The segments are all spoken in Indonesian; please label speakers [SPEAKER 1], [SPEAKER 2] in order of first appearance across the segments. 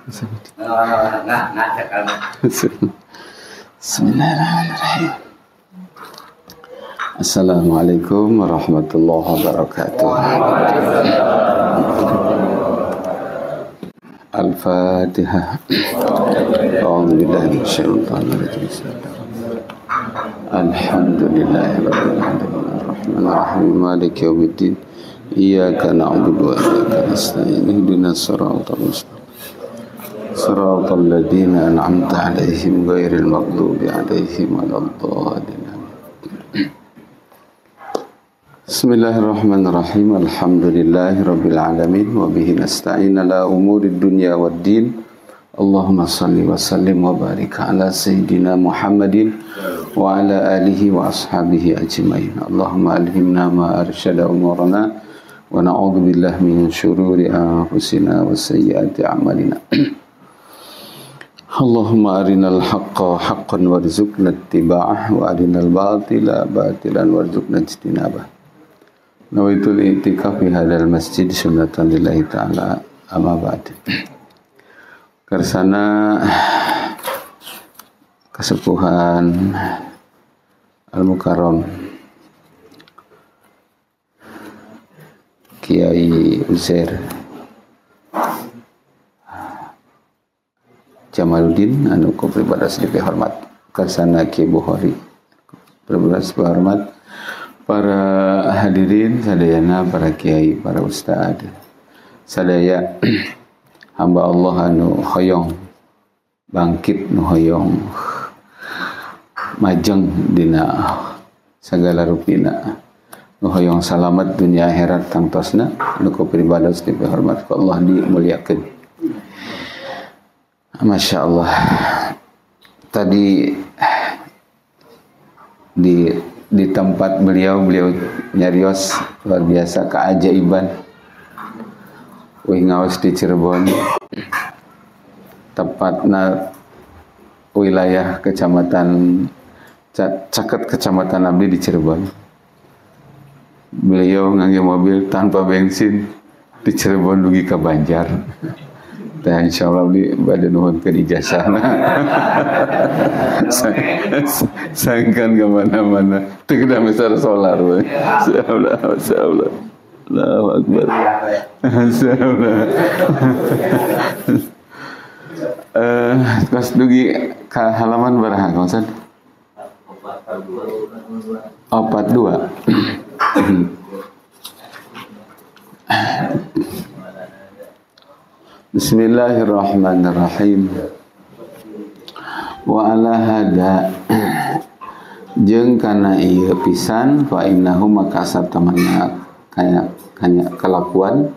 [SPEAKER 1] Bismillahirrahmanirrahim. Assalamualaikum warahmatullahi wabarakatuh. Al-Fatihah. A'udzubillahi minasyaitonir rajim. Alhamdulillahirabbil alamin. Arrahmanirrahim. Maliki yaumiddin. Iyyaka na'budu wa iyyaka nasta'in. Ihdinas siratal mustaqim. Siratal ladzina an'amta 'alaihim ghairil maghdubi 'alaihim waladdallin. Bismillahirrahmanirrahim. Alhamdulillahirabbil alamin wa bihi nasta'in ala umurid dunya waddin. Allahumma shalli wa sallim wa barik ala sayyidina Muhammadin wa ala alihi wa ashabihi ajmain. Allahumma alhimna ma arsyada umurana wa na'udzu billahi min syururi anfusina wa sayyiati a'malina. Allahumma arinal haqqa haqqan warzuqna ittiba'ah wa arinal batila batilan warzuqna ijtinabah. Nawaitul i'tikaf fi hadzal masjid sunnatan lillahi ta'ala amma ba'd. Karsana kesepuhan Al-Mukarram Kiai Uzair Jamaluddin anu ku pribadi sedaya hormat, karsana Kiai Bukhari pribadi sedaya hormat, para hadirin sadayana, para kiai, para ustad, sadaya hamba Allah anu hoyong bangkit, nu hoyong majeng dina sagala rupina, nu hoyong salamet dunia akhirat tangtosna, anu ku pribadi sedaya hormat ku Allah dimuliakeun. Masya Allah. Tadi di tempat beliau nyarios luar biasa keajaiban. Ngaos di Cirebon, tepatna wilayah kecamatan caket kecamatan Abdi di Cirebon. Beliau ngangge mobil tanpa bensin di Cirebon dugi ke Banjar. Teh insyaallah di bade nuhunkeun ijazahna. Sangkan ke mana-mana. Teu kedah besar solar we. Masyaallah. Allahu Akbar. Masyaallah. Pas dugi ka halaman baraha kawasan? 42. Bismillahirrahmanirrahim. Wa ala hada jeung kana ieu pisan fa innahu maka satamana kaya kelakuan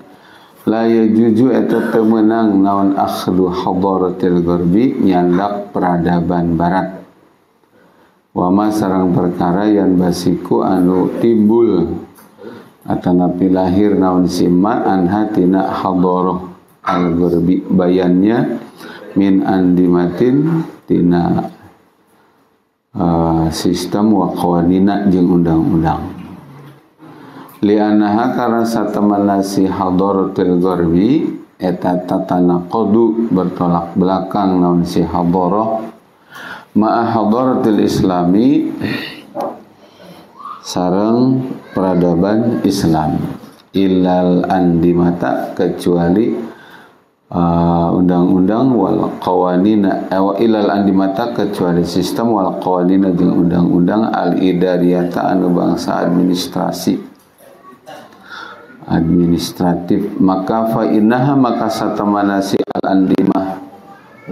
[SPEAKER 1] la yajuju eta teu meunang naon akhdu hadaratil gharbi nyandak peradaban barat. Wa ma sareng perkara yang basiku anu timbul atanapi lahir naon sima anha tina hadarah al-gharbi bayannya min andimatin tina sistem wa qawanina jeung undang-undang. Li'annaha karena satamana si hadaratul gharbi eta tatanaqadu bertolak belakang naon si hadarah ma'a hadaratul islami sareng peradaban Islam illal andimata kecuali undang-undang wal qawanina ilal andimata kecuali sistem wal qawanina jeung undang-undang al idariyata anu bangsa administratif maka fa innaha maka satamana si al andimah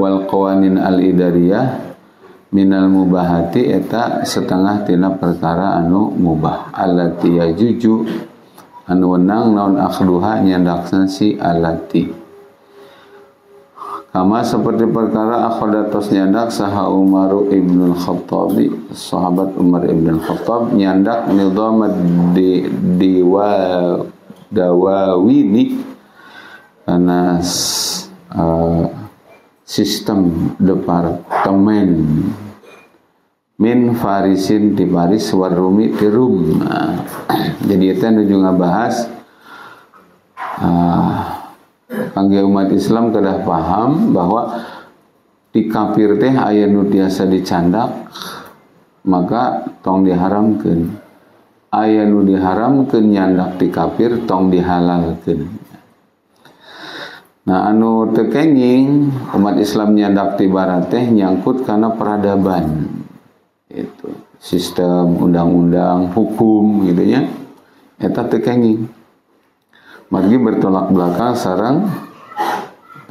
[SPEAKER 1] wal qawanin al idariyah minal mubahati eta setengah tina perkara anu mubah allati yajuju anu wenang naon akhduha nyandakna si allati kama seperti perkara akhadatos nyandak saha Umar ibn al-Khattabi, sahabat Umar ibn al-Khattab nyandak nizam dawawini karena sistem departemen min Farisin di Paris warumi di Rum. Jadi itu anu juga bahas kangge umat Islam kedah paham bahwa di kafir teh aya nu tiasa dicandak, maka tong diharamkeun. Aya nu diharamkeun nyandak di kafir tong dihalalkeun. Nah anu teu kenging umat Islam nyandak ti barat teh nyangkut kana peradaban. Itu sistem undang-undang hukum gitu nya. Eta teu kenging. Margi bertolak belakang sareng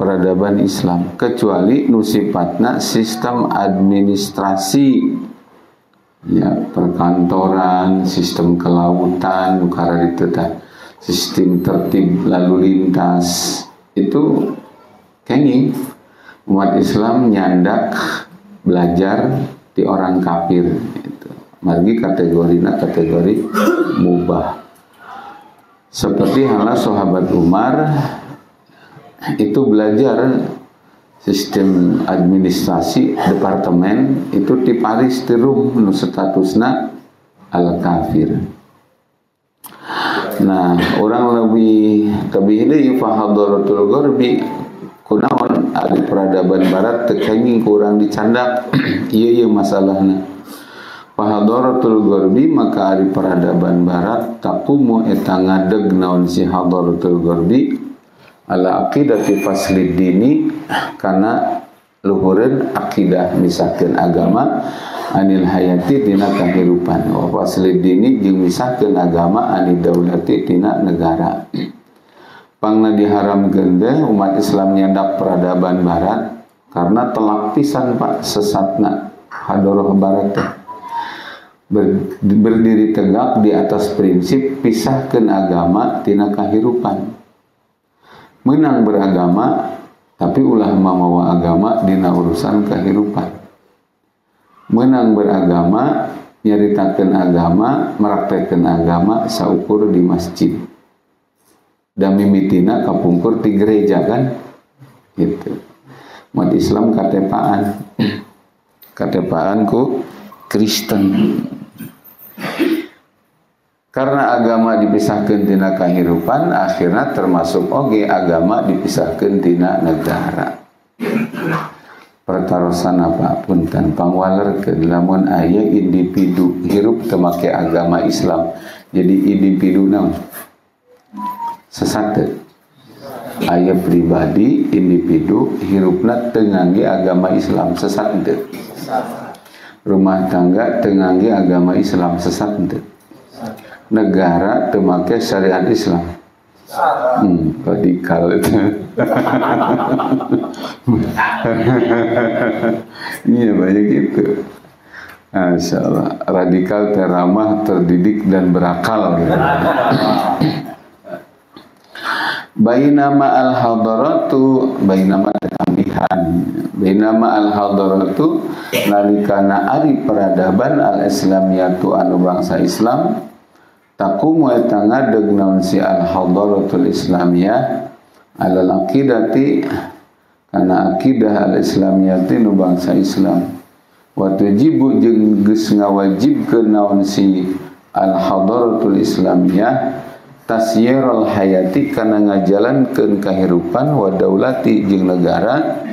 [SPEAKER 1] peradaban Islam, kecuali nu sifatna sistem administrasi ya, perkantoran, sistem kelautan, nukara diteta, sistem tertib lalu lintas, itu kenging umat Islam nyandak belajar di orang kafir itu. Margi kategorina kategori mubah. Seperti halnya sahabat Umar itu belajar sistem administrasi departemen itu di Paris di Rum nu statusna al kafir. Nah, orang lebih deui fa hadaratul gharbi kunaon ari peradaban barat teu kenging kurang dicandak. Ieu masalahna. Fa hadaratul gharbi maka ari peradaban barat taqumu eta ngadeg naon si hadaratul gharbi ala aqidati faslid dini kana luhureun akidah misahkeun agama anil hayati dina kahirupan wa faslid dini jeung misahkeun agama anil daulati dina negara. Pangna diharamkeun teh umat Islam nyandak peradaban barat karena telak pisan Pak sesatna hadarah barat teh berdiri tegak di atas prinsip pisahkeun agama tina kahirupan. Menang beragama, tapi ulah mamawa agama dina urusan kehidupan. Menang beragama, nyaritakeun agama, meraktekeun agama saukur di masjid. Dan mimitina kapungkur di gereja kan? Gitu. Umat Islam katepaan. Katepaan ku Kristen. Karena agama dipisahkeun tina kahirupan, akhirnya termasuk oge agama dipisahkeun tina negara. Pertarosan apapun tanpa walerkeun lamun aya individu hirup teu make agama Islam. Jadi individu naon? Sesat teu? Aya pribadi individu hirupna teu ngangge agama Islam, sesat teu? Rumah tangga teu ngangge agama Islam, sesat teu? Negara teu make syariat Islam. Radikal itu. Iya banyak gitu. Masya Allah. Radikal, teramah, terdidik dan berakal. Gitu. Bainama al-hadaratu, bainama tambihan. Bainama al-hadaratu nalikana ari peradaban al-islamiyatu anu bangsa Islam. Taqumu eta ngadeg naon si al-hadaratul islamiyah alal aqidati kana akidah al-islamiyati nu bangsa Islam wa tujibu jeung geus ngawajibkeun naon si al-hadaratul islamiyah tasyirul hayati kana ngajalankeun kahirupan wa daulati jeung negara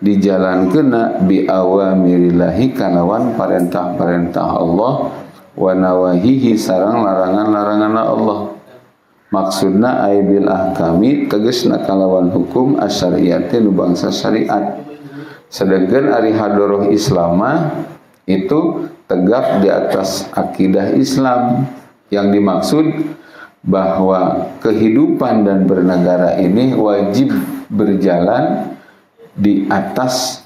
[SPEAKER 1] dijalankeunna bi awamirillahi kalawan parentah-parentah Allah wa nawahihi sareng larangan-larangan Allah. Maksudna aibil ahkami tegasna kalawan hukum asyariyati nu bangsa syariat. Sedangkan ari hadarah Islamah itu tegak di atas akidah Islam. Yang dimaksud bahwa kehidupan dan bernegara ini wajib berjalan di atas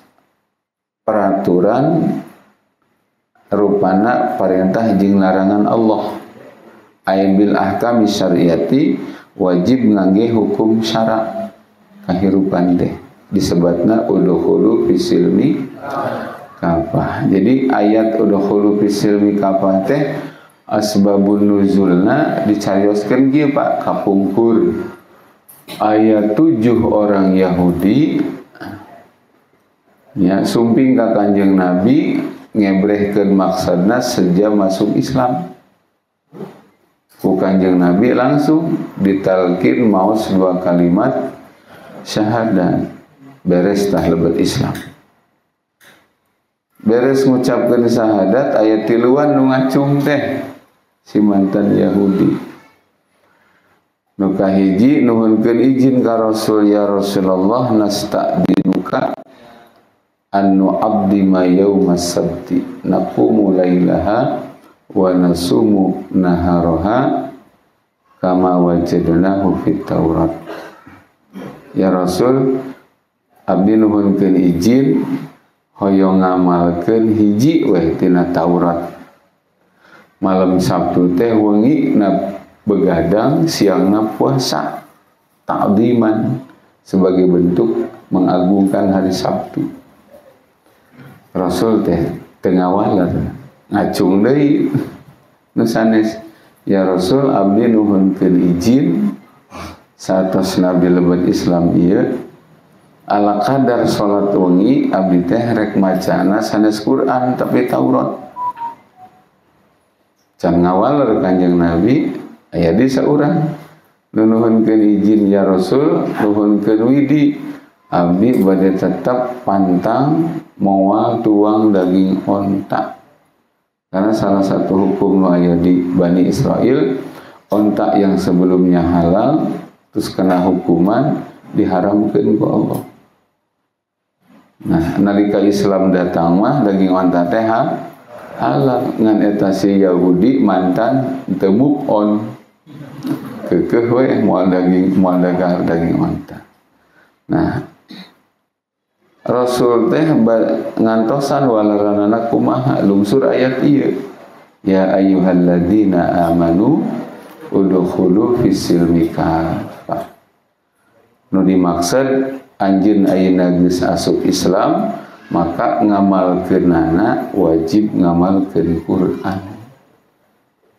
[SPEAKER 1] peraturan rupana perintah jeung larangan Allah. Aibil ahkami syariati wajib ngangge hukum syara kahirupan teh disebutna udkhulu fisilmi kafah. Jadi ayat udkhulu fisilmi kafah teh asbabun nuzulna dicarioskeun kieu Pak kapungkur ayat 7 orang Yahudi ya sumping ka Kanjeng Nabi ngebrehkeun maksudna sejak masuk Islam. Ku Kanjeng Nabi langsung ditalkin maos 2 kalimat syahadat beres tah lebet Islam. Beres ngucapkeun syahadat aya tiluan nu ngacung teh si mantan Yahudi. Nu kahiji nuhunkeun izin ka Rasul, ya Rasulullah nasta'dinuka annu abdi ma yaumas sabti naqumu lailaha wa nasumu naharaha kama wajadnahu fit Taurat. Ya Rasul, abdi nuhunkeun izin hoyong ngamalkeun hiji weh tina Taurat. Malam Sabtu teh wengi na begadang, siangna puasa, ta'ziman sebagai bentuk mengagungkan hari Sabtu. Rasul teh teu ngawaler, ngacung deui nu sanes. Ya Rasul, abdi nuhunkeun izin satos nabi lebet Islam ieu ala kadar salat wengi abdi teh rek macana sanes Quran tapi Taurat. Can ngawaler Kanjeng Nabi aya di saurang nuhunkeun izin ya Rasul, nuhunkeun widi abdi bade tetap pantang moal tuang daging onta. Karena salah satu hukum nu aya di Bani Israel, onta yang sebelumnya halal terus kena hukuman diharamkeun ku Allah. Nah, nalika Islam datang mah daging onta teh halal. Ngan eta si Yahudi mantan teu move on. Keukeuh we moal dagang daging onta. Nah, Rasul teh ngantosan walaranana kumaha lungsur ayat ieu. Ya ayyuhalladzina amanu udkhulu fis-silmi kafah. Nu dimaksud anjeun ayeuna geus asup Islam, maka ngamalkeunana wajib ngamalkeun Quran.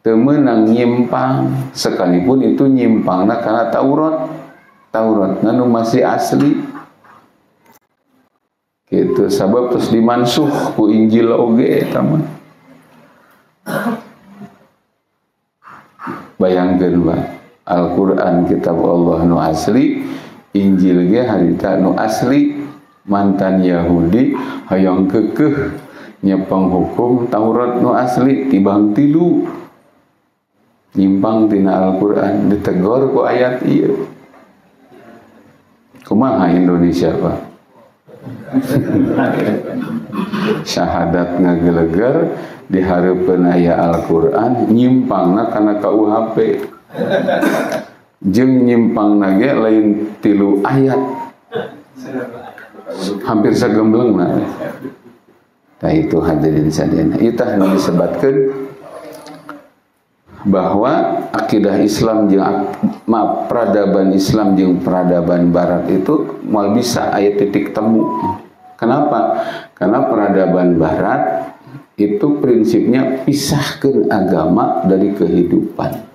[SPEAKER 1] Teu meunang nyimpang, sekalipun itu nyimpangna kana Taurat nu masih asli. Gitu, sabab terus dimansuh ku Injil oge eta mah. Bayangkeun Pak, Al-Qur'an kitab Allah nu asli, Injil ge harita nu asli. Mantan Yahudi hayang keukeuh nyepeng hukum Taurat nu asli tibang tilu. Nyimpang tina Al-Qur'an ditegor ku ayat ieu. Kumaha Indonesia Pak? Syahadat ngageleger dihareupeun aya Al-Qur'an, nyimpangna kana KUHP. Jeung nyimpangna ge lain tilu ayat. Hampir sagemblengna. Tah itu hadirin sadayana. Ieu tah nu disebutkeun bahwa akidah Islam jeung peradaban Islam jeung peradaban Barat itu moal bisa aya titik temu. Kenapa? Karena peradaban Barat itu prinsipnya pisahkan agama dari kehidupan.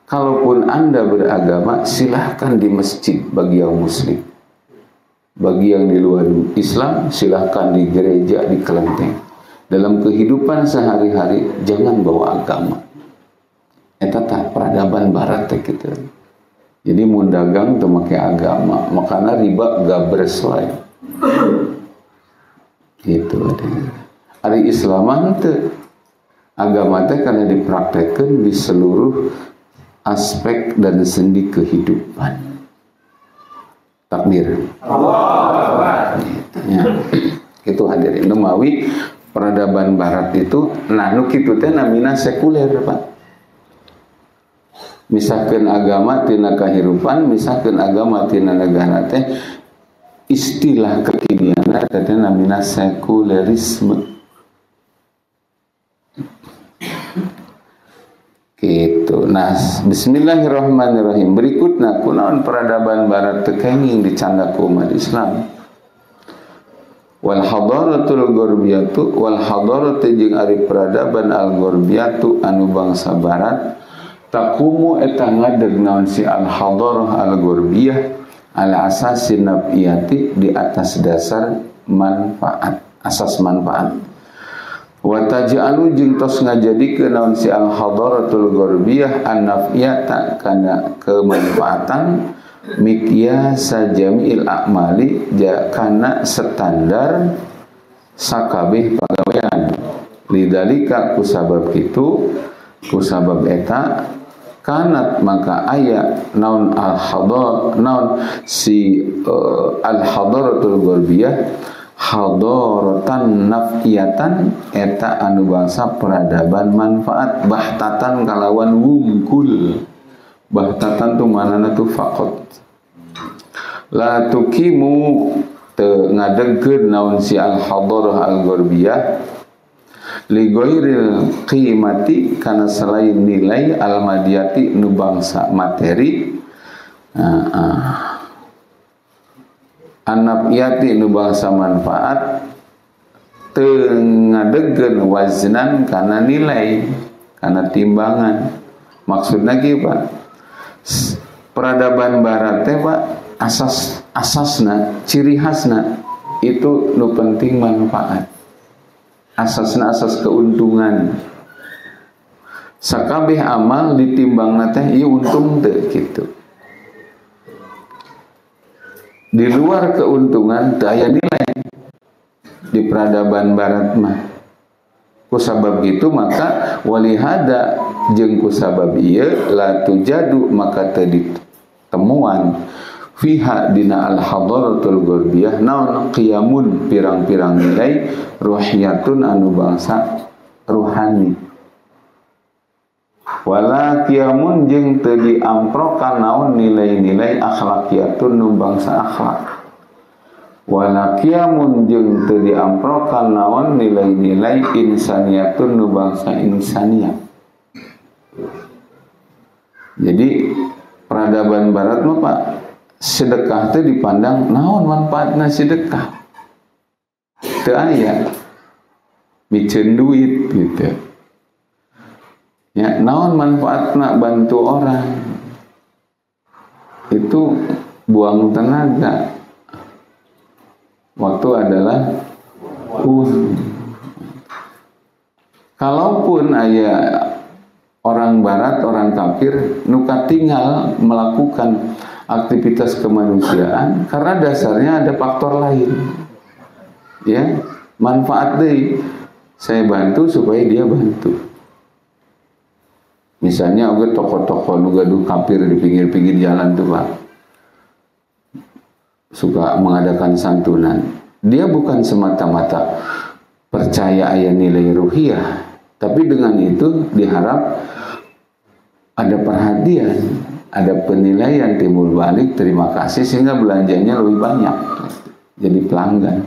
[SPEAKER 1] Kalaupun Anda beragama, silahkan di masjid bagi yang muslim. Bagi yang di luar Islam, silahkan di gereja, di kelenteng. Dalam kehidupan sehari-hari, jangan bawa agama. Eta tah peradaban Barat teh kitu. Jadi mun dagang teu make agama, makana riba gabres wae. Gitu adanya. Ari Islaman teu agama teh kana dipraktekkeun di seluruh aspek dan sendi kehidupan. Takbir. Allah. Ya. Itu hadirin mawi peradaban Barat itu nah nu kitu teh namina sekuler Pak. Misalkan agama tina kahirupan, misalkan agama tina negara teh istilah kekinianna teh namina sekulerisme. Gitu. Nah, bismillahirrahmanirrahim. Berikutna kunaon peradaban Barat teu kenging dicanda ku umat Islam. Wal hadaratul gharbiyatu wal hadaratu jeung ari peradaban al gharbiyatu anu bangsa Barat taqumu eta ngadeg naon si al hadarah al gharbiyah ala asasi nafiyati di atas dasar manfaat, asas manfaat. Wa taj'alu jeung tos ngajadikeun naon si al hadaratul gharbiyah an nafiyata kana kemanfaatan miqyasa jami'il a'mali kana standar sakabeh pagawean. Lidzalika kusabab kitu kusabab eta kanat maka aya naon al-hadar naon si al-hadaratul gharbiyah hadaratan nafiyatan eta anu bangsa peradaban manfaat bahtatan kalawan wungkul. Bahtatan tu manana tu faqat la tukimu teu ngadegkeun naon si al-hadarah al-gharbiyah li ghairil qimati kana selain nilai al-madiyati nu bangsa materi anafiyati nu bangsa manfaat teu ngadegkeun waznan kana nilai kana timbangan. Maksudna kieu Pak, peradaban barat teh Pak asasna ciri khasna itu nu penting manfaat. Asasna asas keuntungan. Sakabeh amal ditimbangna teh ieu untung teu kitu. Di luar keuntungan teu aya nilai di peradaban barat mah. Kusabab gitu maka walihada jeung kusabab ieu la tujadu maka teu ditemuan fiha dina al-hadaratul gharbiyah naon qiyamun pirang-pirang nilai ruhiyatun anu bangsa ruhani wala qiyamun jeung teu diamprokan naon nilai-nilai akhlaqiyatun nu bangsa akhlak wala qiyamun jeung teu diamprokan naon nilai-nilai insaniyatun nu bangsa insaniyah. Jadi peradaban barat mah Pak sedekah teh dipandang naon manfaatna sedekah teu aya miceun duit gitu ya. Naon manfaatna bantu orang itu buang tenaga, waktu adalah kalaupun aya orang barat orang kafir nuka tinggal melakukan aktivitas kemanusiaan karena dasarnya ada faktor lain ya, manfaat deui saya bantu supaya dia bantu. Misalnya oge toko-toko nu gaduh kafir di pinggir-pinggir jalan tuh Pak suka mengadakan santunan, dia bukan semata-mata percaya aya nilai ruhiyah, tapi dengan itu diharap ada perhatian, ada penilaian timbul balik, terima kasih sehingga belanjanya lebih banyak, jadi pelanggan.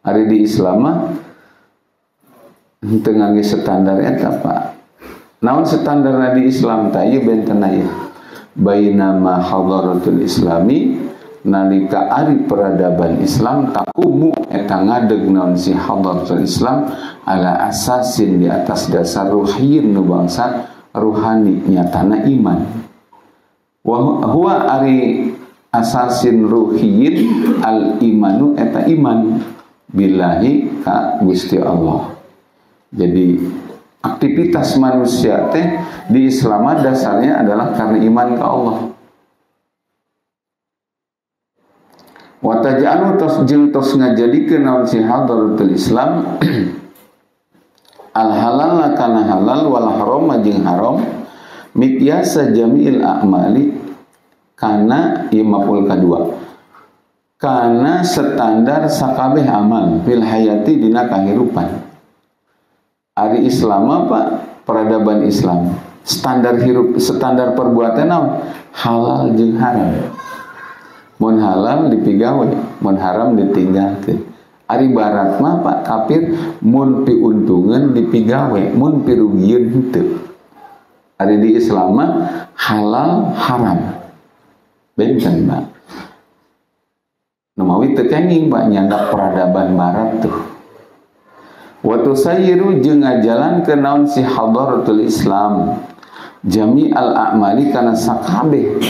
[SPEAKER 1] Hari di Islam tengah standar eta Pak. Naon standar di Islam teh benten aya. Bainama hadaratul islami nalika ari peradaban Islam takumu eta ngadeg naon si hadaratul Islam ala asasin di atas dasar ruhiyin nu bangsa ruhani nyatana iman. Huwa ari asasin ruhiyin al imanu eta iman billahi ka Gusti Allah. Jadi aktivitas manusia teh di Islam dasarnya adalah karena iman ke Allah. Wa taj'alu tos jeung tos ngajadikeun naon si hadaratul Islam al halal kana halal wal haram jeung haram miqyasa jami'il a'mali kana imapul kadua kana standar sakabeh amal fil hayati dina kahirupan. Ari Islam apa peradaban Islam standar hirup standar perbuatan naon halal jeung haram. Mun halal dipigawe, mun haram ditinggalkeun. Ari barat mah Pak kafir mun piuntungan dipigawe, mun pirugieun henteu. Ari di Islam mah halal haram. Benten Pak. Numawi teu kenging Pak nyandak peradaban barat tuh. Wa tusayyiru jeung ngajalankeun naon si hadaratul Islam jami'al a'mali kana sakabeh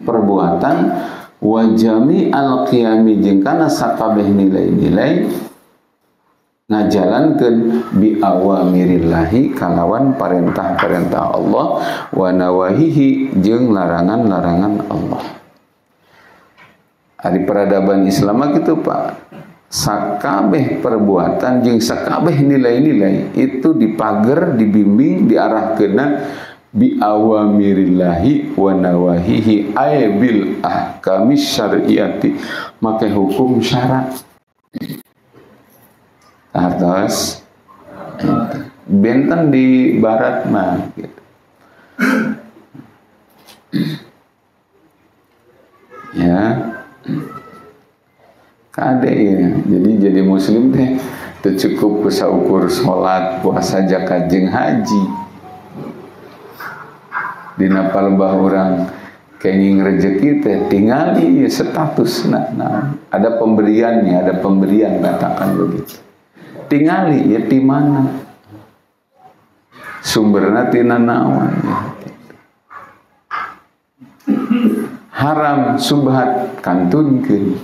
[SPEAKER 1] perbuatan wa jami'al qiyami jeung kana sakabeh nilai-nilai ngajalankeun bi awamirillahi kalawan perintah-perintah Allah wa nawahihi jeung larangan-larangan Allah. Hari peradaban Islam gitu Pak, sakabeh perbuatan jeung sakabeh nilai-nilai itu dipager, dibimbing, diarahkeun bi awamirillahi wa nawahihi ay bil ahkamis syar'iyyati, make hukum syara. Atas benten di barat mah gitu. Ya kade ya, jadi muslim teh teu cukup saukur salat, puasa, zakat jeung haji. Dina palebah urang kenging rezeki teh tingali ya statusna. Nah, ada pemberiannya, ada pemberian, katakan begitu. Tingali ya di mana? Sumberna tina naon ya. Haram subhat kantunkeun.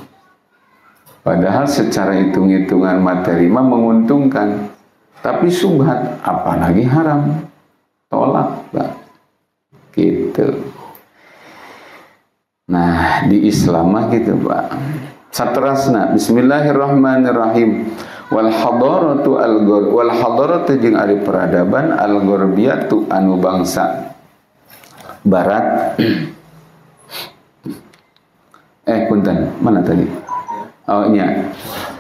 [SPEAKER 1] Padahal secara hitung-hitungan materi mah menguntungkan, tapi subhat apalagi haram, tolak Pak. Gitu. Nah di Islam mah gitu Pak. Saterasna Bismillahirrahmanirrahim. Wal hadaratu al-ghor wal hadaratu jeung ari peradaban al-gharbiyatu anu bangsa barat. Punten, mana tadi? Oh nya.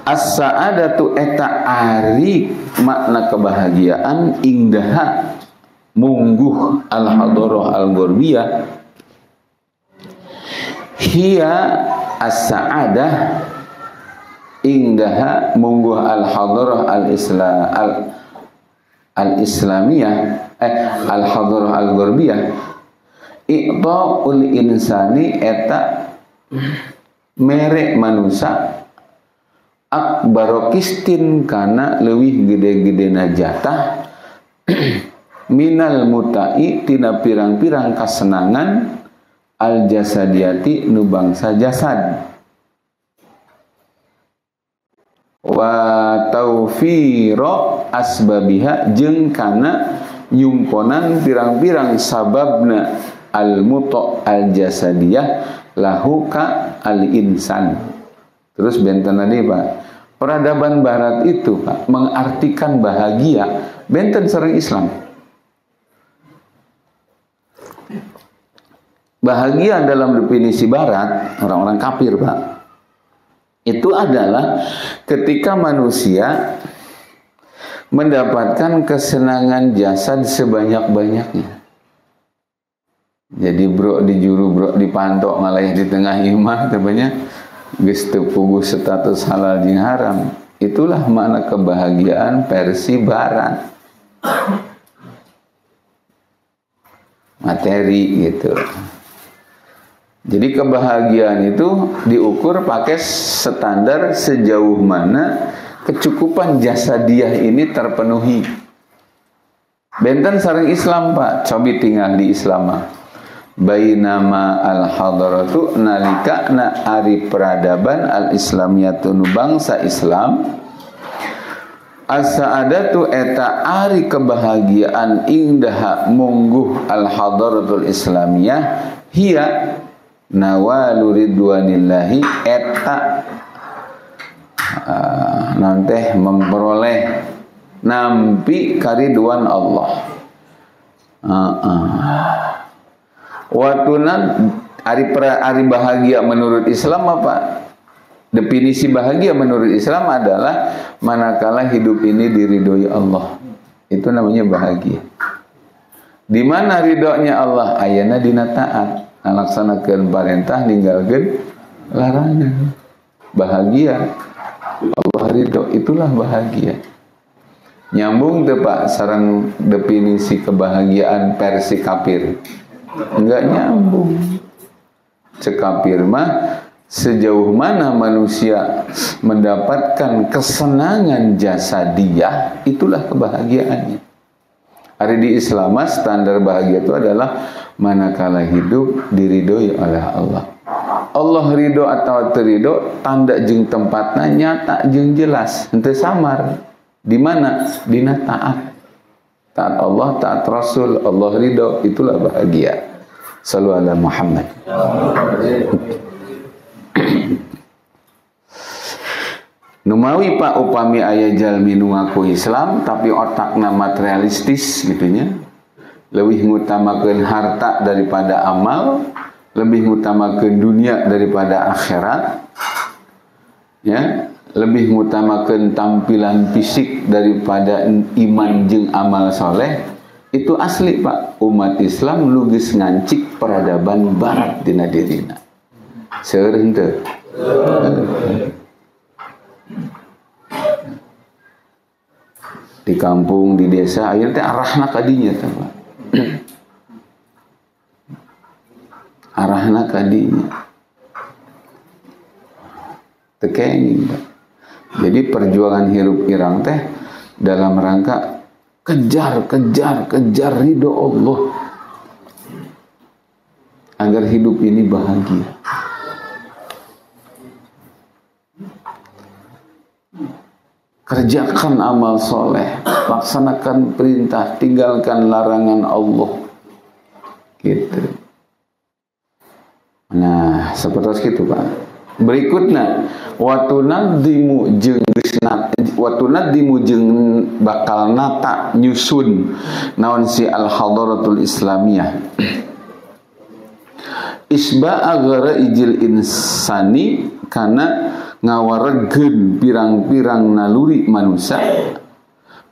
[SPEAKER 1] As-sa'adatu eta ari makna kebahagiaan indaha mungguh al-hadarah al-gharbiyah. Hiya as-sa'adah indaha mungguh al-hadarah al-islamiyah al-hadarah al-gharbiyah i'ta'ul insani eta merek manusia akbarokistin kana leuwih gede-gedena jatah minal mutai tina pirang-pirang kasenangan al jasadiyati nu bangsa jasad wa taufiro asbabiha jeung kana nyumponan pirang-pirang sababna al muto al jasadiyah lahu ka al insan. Terus benten tadi Pak, peradaban barat itu Pak mengartikan bahagia benten sareng Islam. Bahagia dalam definisi barat orang-orang kafir Pak, itu adalah ketika manusia mendapatkan kesenangan jasad sebanyak-banyaknya. Jadi bro dijuru bro dipantok ngalayah di tengah imah tebanyak geus teu puguh status halal jeung haram. Itulah makna kebahagiaan versi barat. Materi gitu. Jadi kebahagiaan itu diukur pakai standar sejauh mana kecukupan jasadiah ini terpenuhi. Benten sareng Islam Pak, cobi tinggal di Islam. Bainama al-hadaratu nalikana ari peradaban al-islamiyatu nu bangsa Islam as-sa'adatu eta ari kebahagiaan indaha mungguh al-hadaratul islamiyah hiya nawalu ridwanillahi eta nanteh memperoleh nampi kariduan Allah. Watunan ari bahagia menurut Islam apa? Definisi bahagia menurut Islam adalah manakala hidup ini diridhoi Allah. Itu namanya bahagia. Di mana ridhonya Allah? Ayana dina taat, ngalaksanakeun parentah, ninggalkeun larangan. Bahagia. Allah ridho, itulah bahagia. Nyambung teu Pak sareng definisi kebahagiaan versi kafir? Enggak nyambung. Cek kafir mah sejauh mana manusia mendapatkan kesenangan jasadiah, itulah kebahagiaannya. Hari di Islam standar bahagia itu adalah manakala hidup diridhoi oleh Allah. Allah ridho atau terido, tanda jeung tempatna nyata jeung jelas, henteu samar. Di mana? Dina taat. Taat Allah, taat Rasul, Allah ridho, itulah bahagia. Sallu ala Muhammad. Rumawi Pak upami aya jalmi nu ngaku Islam tapi otakna materialistis gitunya, lebih ngutamakeun harta daripada amal, lebih ngutamakeun dunia daripada akhirat, ya, lebih ngutamakeun tampilan fisik daripada iman jeung amal soleh. Itu asli Pak, umat Islam lugis ngancik peradaban barat dina dirina. Seueur henteu? Di kampung, di desa, ayeuna teh arahna ka dinya teh Pak. Arahna ka dinya. Teu kenging Pak. Jadi perjuangan hirup irang teh dalam rangka kejar ridho Allah agar hidup ini bahagia. Kerjakan amal soleh, laksanakan perintah, tinggalkan larangan Allah. Gitu. Nah, seperti itu Pak. Berikutnya, watunadimu jeung bakal nata nyusun naon si al-hadaratul islamiyah. Isba'a gharaijil insani kana ngawaregeun pirang-pirang naluri manusia,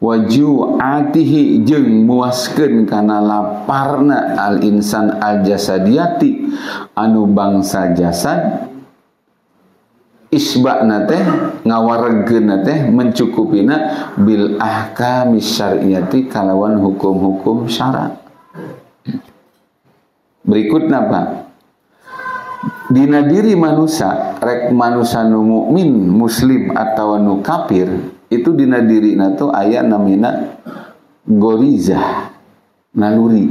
[SPEAKER 1] waju'atihi jeung muaskeun kana laparna al insan al jasadiyati anu bangsa jasad. Isba'na teh ngawaregeunna teh mencukupina bil ahkami syar'iyyati kalawan hukum-hukum syara. Berikutna Pak, dina diri manusia, rek manusia nu mukmin, muslim atau nu kafir, itu dina dirina tuh aya namina gorizah, naluri.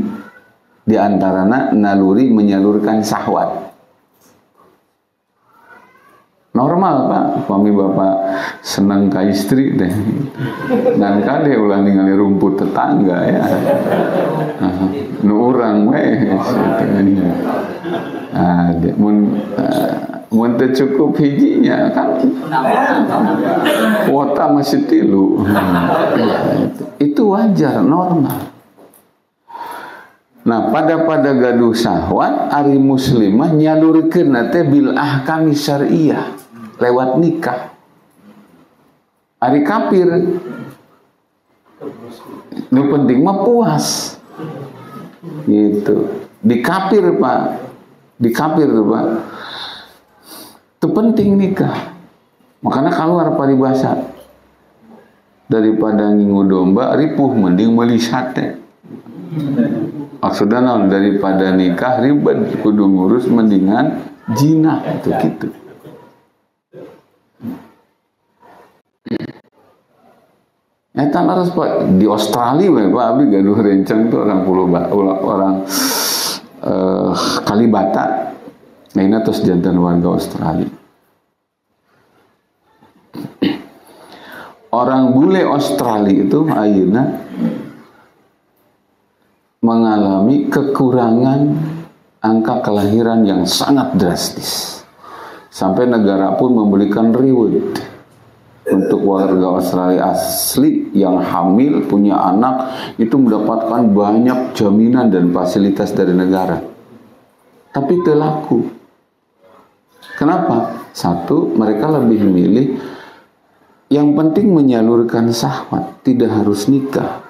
[SPEAKER 1] Di antarana naluri menyalurkan syahwat. Normal Pak, suami bapak senang ka istri deh, dan kade ulah ningali rumput tetangga ya, nu urang weh, mun teu cukup hijinya kan, kuota masih 3, itu wajar, normal. Nah, pada gaduh syahwat, ari muslimah nyalurkeun teh bil ahkami syar'iyyah lewat nikah. Ari kafir nu penting mah puas. Gitu. Di kafir Pak. Di kafir tuh Pak. Itu penting nikah. Makanya keluar paribasa. Daripada ngingu domba ripuh mending meuli sate. Maksudnya non daripada nikah ribet kudu ngurus mendingan jina itu gitu. Eta harus Pak di Australia Pak abi gaduh rencang tuh orang Kalibata. Nah ini terus jantan warga Australia. Orang bule Australia itu ayeuna mengalami kekurangan angka kelahiran yang sangat drastis. Sampai negara pun memberikan reward untuk warga Australia asli yang hamil, punya anak, itu mendapatkan banyak jaminan dan fasilitas dari negara. Tapi itu laku. Kenapa? Satu, mereka lebih memilih yang penting menyalurkan syahwat, tidak harus nikah.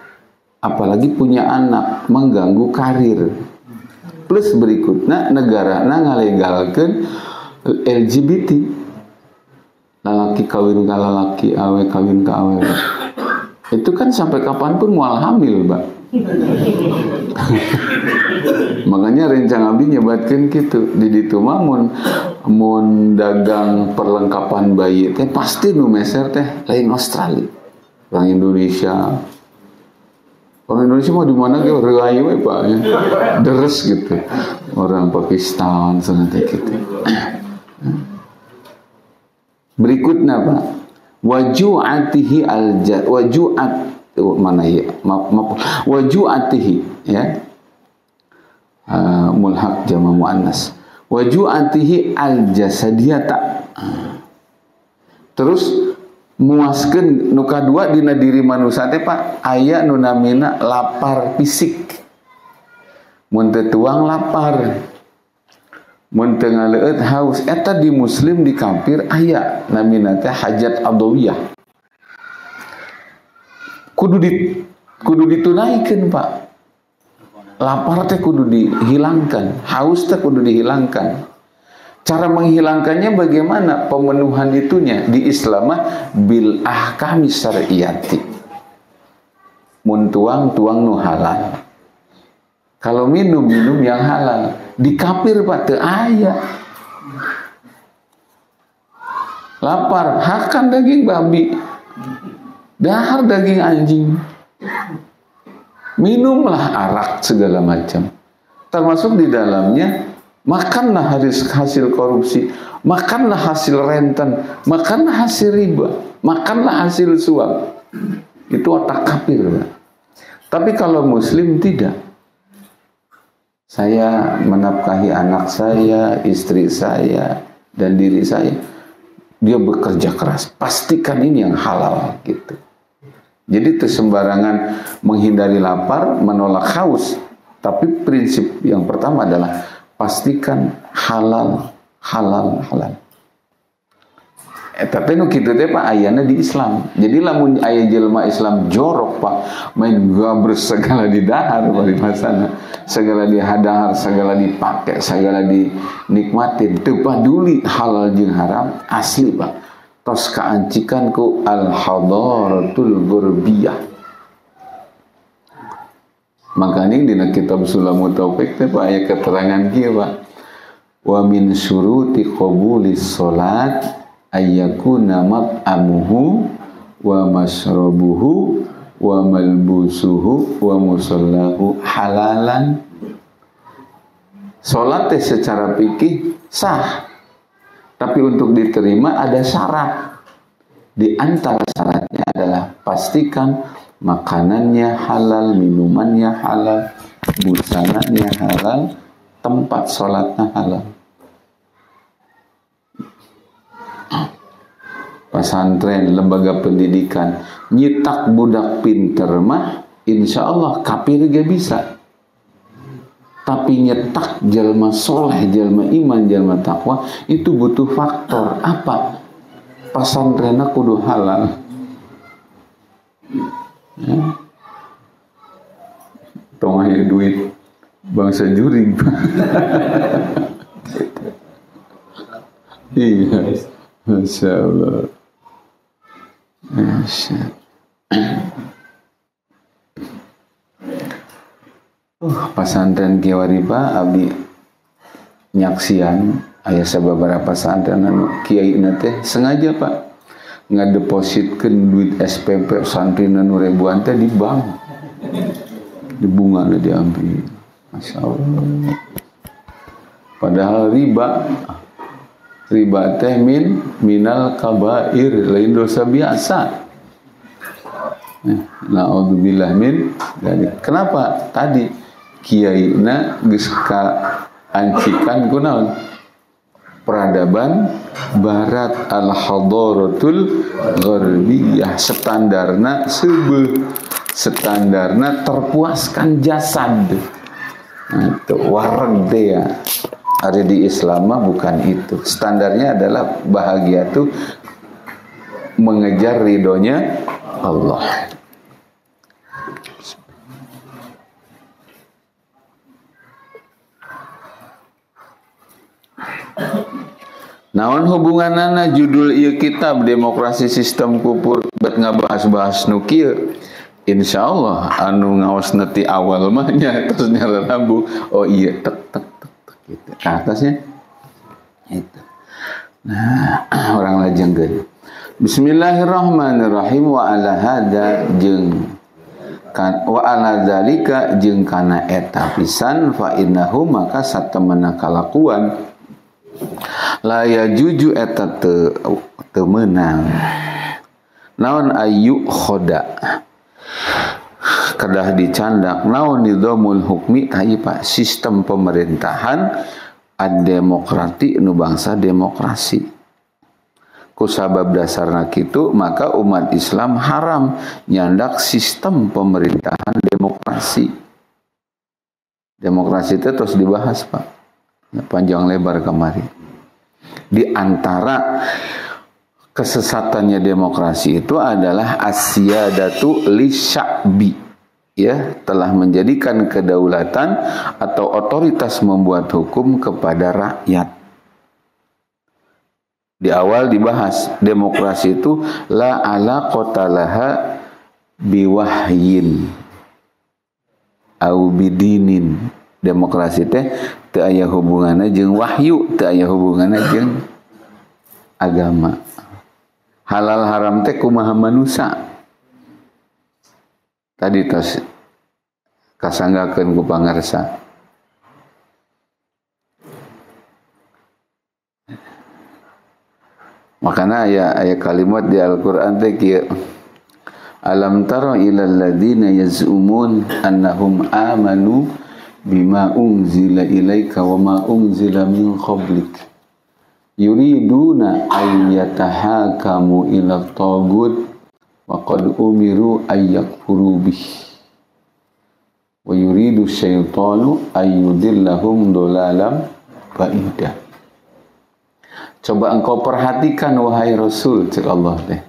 [SPEAKER 1] Apalagi punya anak, mengganggu karir. Plus berikutnya, negara ngalegalkeun LGBT. Lalaki kawin ke lalaki, awe kawin ke awe. Itu kan sampai kapanpun mual hamil, Mbak. Makanya rencang abdi nyebatkeun kitu. Di ditu mah mun dagang perlengkapan bayi teh pasti nu meser teh lain Australia. Orang Indonesia. Orang Indonesia mah di mana ge reuai we Pak ya. Deres gitu. Orang Pakistan sangat gitu. Berikutnya Pak, waju'atihi waju'at mana ya? Waju'atihi ya. Mulhaq jama muannas. Waju'atihi al-jasadiyata. Terus muaskeun nu kadua dina diri manusia teh Pak aya nu namina lapar fisik. Mun teu tuang lapar, mun teu ngaleueut haus, eta di muslim di kafir aya namina teh hajat adawiyah. Kudu ditunaikeun Pak. Lapar teh kudu dihilangkan, haus teh kudu dihilangkan. Cara menghilangkannya bagaimana? Pemenuhan itunya di Islam bil ahkami syar'iyyati. Mun tuang nu halal. Kalau minum yang halal. Di kafir Pak teu aya. Lapar, hakan daging babi. Dahar daging anjing. Minumlah arak segala macam. Termasuk di dalamnya makanlah hasil korupsi, makanlah hasil rentenir, makanlah hasil riba, makanlah hasil suap. Itu otak kafir. Tapi kalau muslim tidak. Saya menafkahi anak saya, istri saya, dan diri saya. Dia bekerja keras. Pastikan ini yang halal gitu. Jadi itu sembarangan menghindari lapar, menolak haus. Tapi prinsip yang pertama adalah pastikan halal. Tapi nu kitu teh Pak ayana di Islam. Jadi lamun aya jelema Islam jorok Pak, main gabres segala didahar bari masana. Segala dihadahar, segala dipake, segala dinikmatin. Teu paduli halal jeung haram asli Pak. Tos kaancikan ku al-hadaratul ghurbiyah. Makanya dina kitab Sulamut Taufik teh Pak aya keterangan kieu Pak. Wa min syuruti qabulis salat ayyakuna mat'amuhu wa mashrabuhu wa malbusuhu wa musallahu halalan. Salat teh secara fikih sah. Tapi untuk diterima ada syarat. Di antara syaratnya adalah pastikan makanannya halal, minumannya halal, busananya halal, tempat sholatnya halal. Pesantren, lembaga pendidikan, nyitak budak pinter mah, insya Allah kafir gak bisa. Tapi nyetak jalma soleh, jalma iman, jalma takwa, itu butuh faktor. Apa? Pesantrennya kudu halal. Ya. Tongahnya duit bangsa juring. Iya, Masya Allah. Pesantren Kiwariba abdi nyaksian aya sababaraha pesantren anu kiai teh sengaja Pak ngadepositkeun duit SPP santri anu ribuan teh di bank. Di bunga diambil. Masya Allah. Padahal riba teh minal kabair, lain dosa biasa. Na'udzubillah min dzalik. Kenapa? Tadi kiaina geus kaancikan kunaon? Peradaban barat al-hadaratul gharbiyah, standarna seubeuh, standarna terpuaskan jasad. Nah, itu wareg teh ya. Ada di Islam bukan itu. Standarnya adalah bahagia itu mengejar ridhonya Allah. Naon hubunganana judul ieu kitab Demokrasi Sistem Kufur bet ngabahas-bahas nu kieu. Insyaallah anu ngaosna ti awal mah nya terus nyarabu. Oh iya tek gitu. Ke atasnya itu. Nah, orang lajengkeun. Bismillahirrahmanirrahim wa ala hada jeung wa ala zalika jeung kana eta pisan fa innahu maka satemana kalakuan la yajuju eta teu meunang. Naon ayu khoda kedah dicandak naon nizamul hukmi tah Pak sistem pemerintahan ad-demokrati nu bangsa demokrasi. Ku sabab dasarna kitu maka umat Islam haram nyandak sistem pemerintahan demokrasi. Demokrasi itu terus dibahas, Pak. Panjang lebar kemarin. Di antara kesesatannya demokrasi itu adalah asyadatu lisya'bi, ya, telah menjadikan kedaulatan atau otoritas membuat hukum kepada rakyat. Di awal dibahas demokrasi itu la alaqata laha biwahyin au bidinin. Demokrasi teh teu aya hubunganna jeung wahyu, teu aya hubunganna jeung agama. Halal haram teh kumaha manusia. Tadi tos kasanggakeun ku pangarsa. Makana aya kalimat di Al-Qur'an teh kieu. Alam tara ilal ladzina yaz'umun annahum amanu bima unzila ilaika wa ma unzila min qablik yuriduna ay yatahakamu ila tagut wa qad umiru ay yakfuru bih wa yuridu syaitanu ay yudillahum dolalam ba'ida. Coba engkau perhatikan wahai Rasul, cek Allah teh,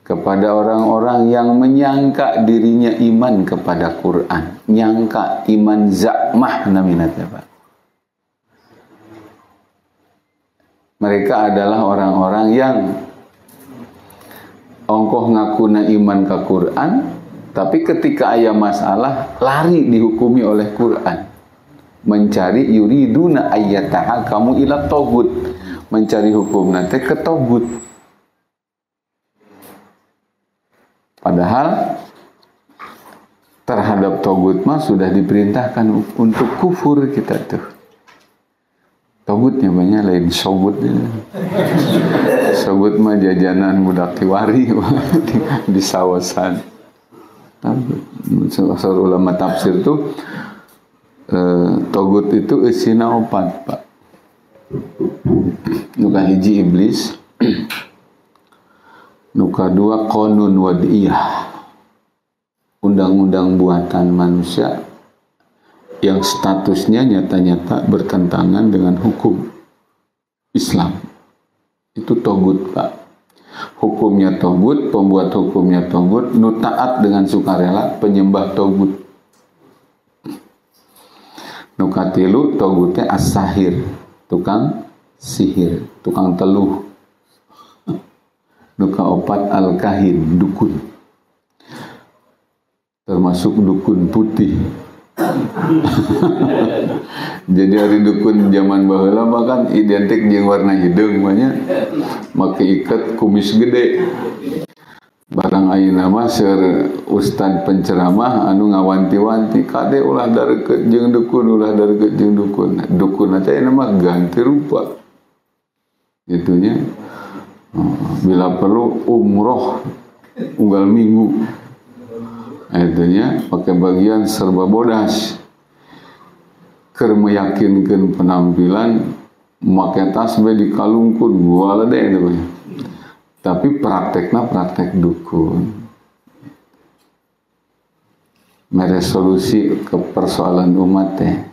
[SPEAKER 1] kepada orang-orang yang menyangka dirinya iman kepada Quran, nyangka iman zakmah naminatnya, Pak. Mereka adalah orang-orang yang ongkoh ngakuna iman ke Quran, tapi ketika aya masalah lari dihukumi oleh Quran, mencari yuriduna ayyataha kamu ila togut, mencari hukum nanti ke togut. Padahal terhadap togut mah sudah diperintahkan untuk kufur kita tuh. Togutnya banyak lain sogut. Sogut mah jajanan budak tiwari di sawasan. Salah ulama tafsir tuh togut itu isina 4, Pak. Nuka hiji iblis. Nuka 2 qanun wad'iyah, undang-undang buatan manusia yang statusnya nyata-nyata bertentangan dengan hukum Islam. Itu togut, Pak. Hukumnya togut, pembuat hukumnya togut, nu taat dengan sukarela penyembah togut. Nuka 3 togutnya as-sahir, tukang sihir, tukang teluh. Nuka 4 al-kahin, dukun, termasuk dukun putih. Jadi hari dukun zaman baheula bahkan identik jeung warna hidung banyak, make ikat kumis gede. Barang ayeuna mah seur ustad penceramah anu ngawanti-wanti kade ulah dareukeut jeung dukun, ulah dareukeut jeung dukun. Dukun teh mah ganti rupa. Gitunya. Bila perlu umroh unggal minggu, itunya pakai bagian serba bodas, keur meyakinkan penampilan, make tasbih dikalungkun, gua deh itu. Tapi prakteknya praktek dukun. Meresolusi ke persoalan umat teh,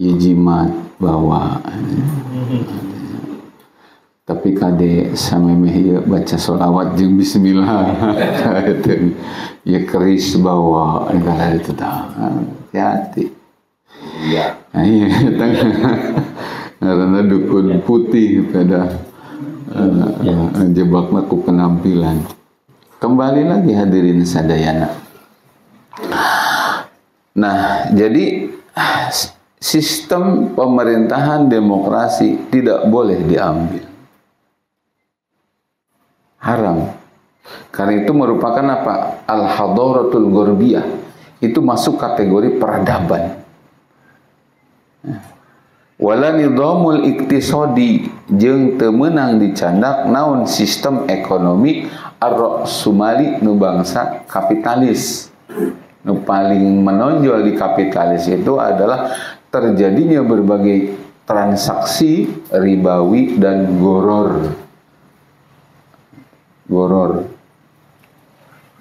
[SPEAKER 1] jimat bawa. Tapi kade samemeh ieu baca sholawat jeung bismillah. Ya keris bawa segala itu tah. Hati-hati. Iya. Iya, karena dukun putih pada jebakna ku penampilan. Kembali lagi hadirin sadayana. Nah, jadi sistem pemerintahan demokrasi tidak boleh diambil. Haram. Karena itu merupakan apa? Al-hadaratul gharbiyah. Itu masuk kategori peradaban. Wala nidhamul iktisadi, jeung teu meunang dicandak naon sistem ekonomi ar-rasumali nu bangsa kapitalis. Nu paling menonjol di kapitalis itu adalah terjadinya berbagai transaksi ribawi dan goror.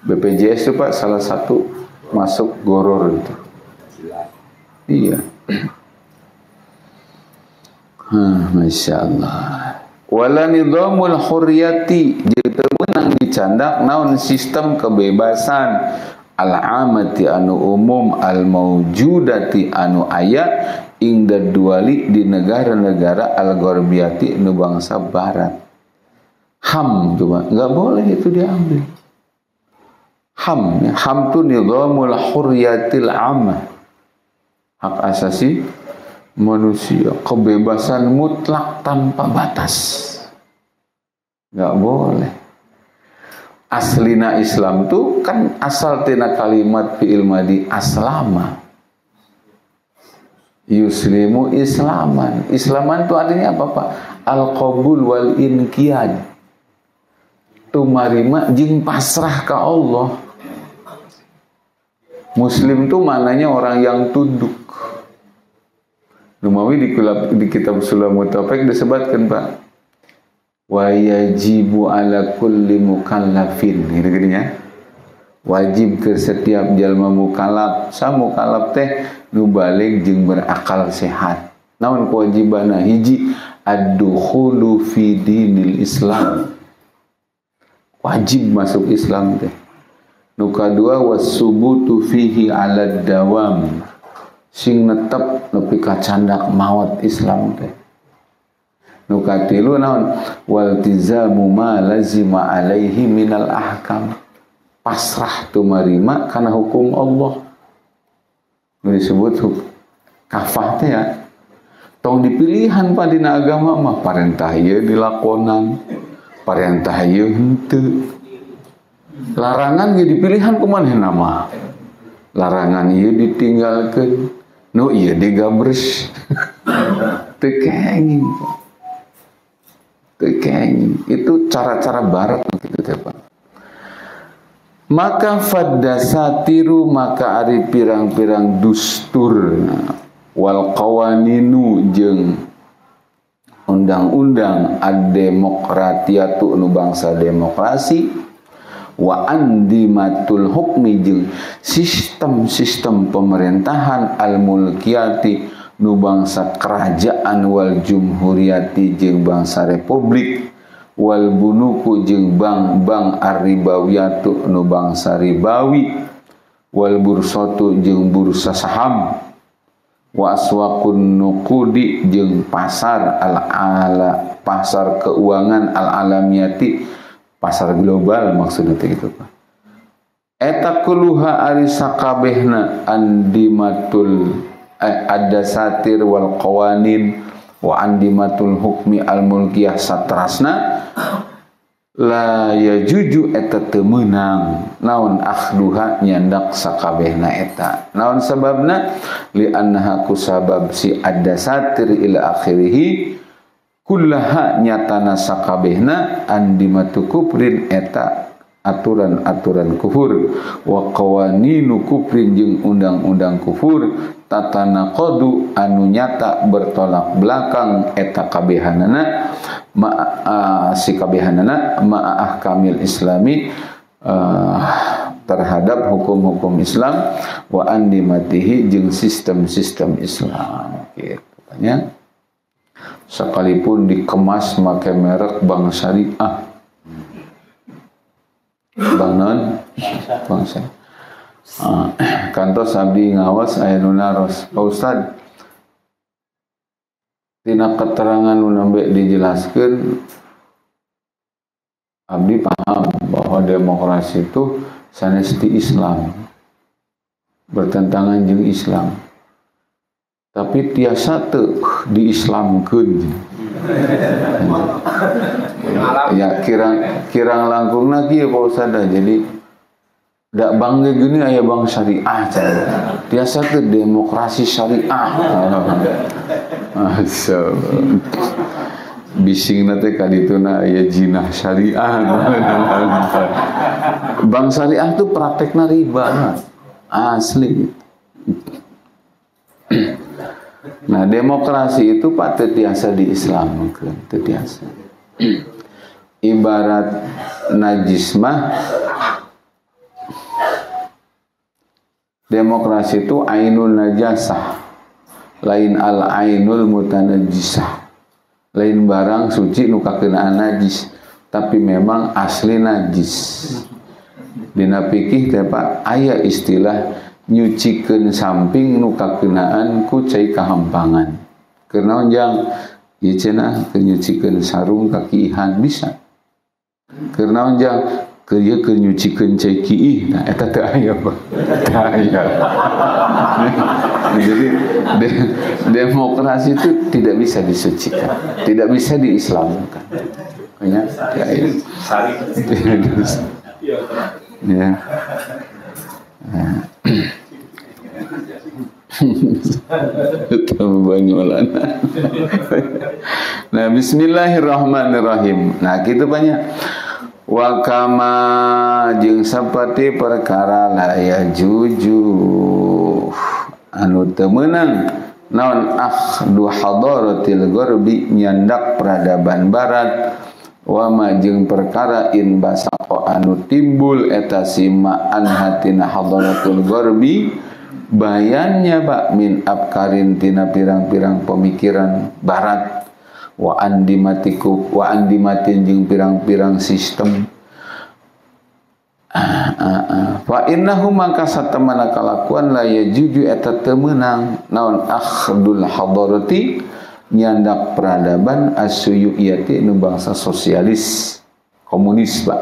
[SPEAKER 1] BPJS itu Pak salah satu masuk goror itu. Iya. Masya Allah. Wala nidhamul hurriyati jeung menang dicandak naon sistem kebebasan al-amati anu umum al-maujudati anu aya ingda duali di negara-negara al-gharbiyati nu bangsa barat. HAM cuma enggak boleh itu diambil. HAM itu nidhamul hurriyatil ammah. Hak asasi manusia, kebebasan mutlak tanpa batas. Enggak boleh. Aslina Islam tuh kan asal tina kalimat fi'il madi aslama. Yuslimu islaman. Islaman itu artinya apa Pak? Al-qabul wal inqiyad. Tumarima jeung pasrah ke Allah. Muslim itu maknanya orang yang tunduk. Numawi di kitab Sulamut Taufik disebutkan Pak. Wa yajibu ala kulli mukallafin. Gitu ya. Wajib ke setiap jalma mukallaf. Sa mukallaf teh nu balig jeung berakal sehat. Naon kewajibana? Hiji ad-dukhulu fi dinil Islam. Wajib masuk Islam teh. Nu kadua wasubutu fihi 'ala dawam. Sing netep nepi ka candak maot Islam teh. Nu katilu naon? Waltizamu ma lazima alaihi minal ahkam. Pasrah tumarima kana hukum Allah. Nu disebut kafah teh ya. Tong dipilihan Pak dina agama mah parentah ieu dilakonan, parentah ieu henteu. Larangan ge dipilihan kumanehna mah. Larangan ieu ditinggalkeun, nu ieu digabres. Teu kenging. Teu kenging. Itu cara-cara barat begitu teh Pak. Maka faddasatiru maka ari pirang-pirang dustur wal qawaninu jeung undang-undang ad-demokratiyatu nu bangsa demokrasi wa andimatul hukmi jeung sistem-sistem pemerintahan al-mulkiyati nu bangsa kerajaan wal jumhuriyati jeung bangsa republik wal bunuku jeung bank-bank ar-ribawiyatu nu bangsa ribawi wal bursatu jeung bursa saham wa aswaqun nuqudi jeung pasar al-ala pasar keuangan al-alamiyati pasar global maksudnya gitu Pak. Eta kuluha ari sakabehna andimatul ad-dasatir wal qawanin wa andimatul hukmi al mulkiyah satrasna la yajuju eta teu meunang naon akhduha nyandak sakabehna eta. Naon sababna? Li annaha kusabab si ad-dasatir ila akhirih kullaha nyatana sakabehna andimatu kufrin eta aturan-aturan kufur wa qawaninu kufrin jeung undang-undang kufur tatanaqadu anu nyata bertolak belakang eta kabehanana si kabehanana ma'ah kamil islami terhadap hukum-hukum Islam wa andimatihi jeung sistem-sistem Islam gitu katanya. Sekalipun dikemas make merek bank syariah. Bank non? Bank syariah. Kantos abdi ngawas aya nu naros. Pak Ustad, tina keterangan nu nembe dijelaskeun abdi paham bahwa demokrasi itu sanes ti Islam. Bertentangan jeung Islam. Tapi tiasa teu diislamkeun. Ya kirang langkungna kieu Pak Ustad. Jadi da bangga gini aya bang syariah. Tiasa teu demokrasi syariah. Masyaallah. Bisingna teh kadituna aya jinah syariah. Bang syariah tuh praktekna riba. Asli. Nah, demokrasi itu Pak tetiasa diislamkan, tetiasa. Ibarat najis mah, demokrasi itu ainul najasah, lain al ainul mutanajisah. Lain barang suci nu kakenaan najis, tapi memang asli najis. Dina fikih teh Pak aya istilah nyucikeun samping nu kakenaan ku cai kahampangan. Karena onjang ieu cenah nyucikeun sarung kaki ihan bisa. Karena onjang keur nyucikeun cai kiih, nah eta teu aya Pak. Teu aya. Jadi demokrasi itu tidak bisa disucikan, tidak bisa diislamkan. Ya, ya. Nah, bismillahirrahmanirrahim. Nah, gitu banyak. Wa kama jeung saperti perkara la ya juju anu teu meunang naon akhdu hadaratil gharbi nyandak peradaban barat wa ma jeung perkara in basaqo anu timbul eta sima an hatina hadaratul gharbi bayannya Pak min afkarin tina pirang-pirang pemikiran barat wa andimatin jeung pirang-pirang sistem fa innahu maka satamana kalakuan la yajuju eta teu meunang naon akhdul hadarati nyandak peradaban asyuyiyati nu bangsa sosialis komunis Pak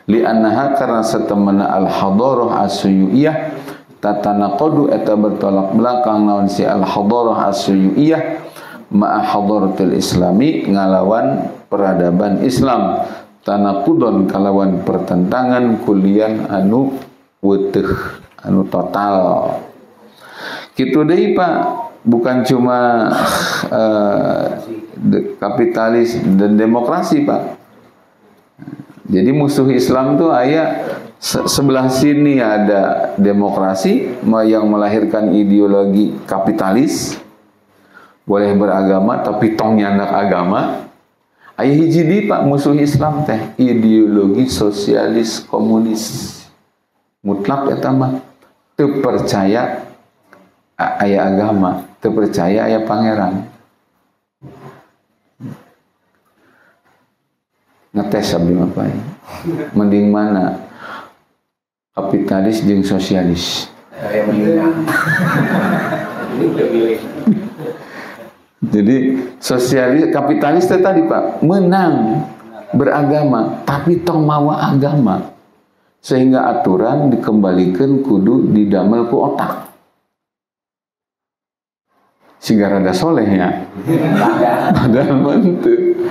[SPEAKER 1] li annaha karena satamana al hadarah asyuyiyah tatanaqadu eta bertolak belakang naon si al hadarah asyuyiyah ma'a hadaratil islami ngalawan peradaban Islam tanaqudon kalawan pertentangan kulian anu weuteug anu total kitu deui Pak bukan cuma kapitalis dan demokrasi Pak. Jadi musuh Islam tuh aya sebelah sini ada demokrasi yang melahirkan ideologi kapitalis, boleh beragama tapi tong nyandak agama. Aya hiji di Pak musuh Islam teh ideologi sosialis komunis. Mutlak eta mah teu percaya aya agama, teu percaya aya pangeran. Ngetes abdi mah Pak. Mending mana? Kapitalis jeung sosialis. Aya mending. Jadi sosialis kapitalis tadi Pak menang beragama tapi tong mawa agama sehingga aturan dikembalikan kudu didamel ku otak sehingga rada solehnya padahal mentu.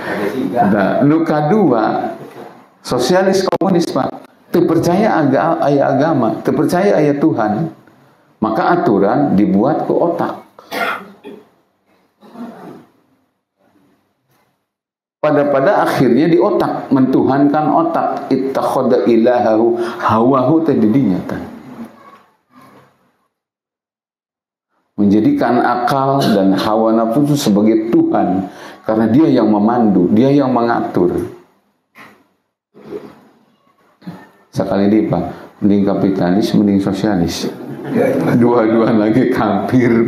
[SPEAKER 1] Nah, nu kadua sosialis komunis Pak teu percaya aya agama, teu percaya aya Tuhan, maka aturan dibuat ku otak. Pada akhirnya di otak mentuhankan otak ittakhadha ilahahu hawahu tadinya kan menjadikan akal dan hawa nafsu itu sebagai Tuhan karena dia yang memandu, dia yang mengatur. Sekali di Pak, mending kapitalis, mending sosialis. Dua-dua lagi kafir,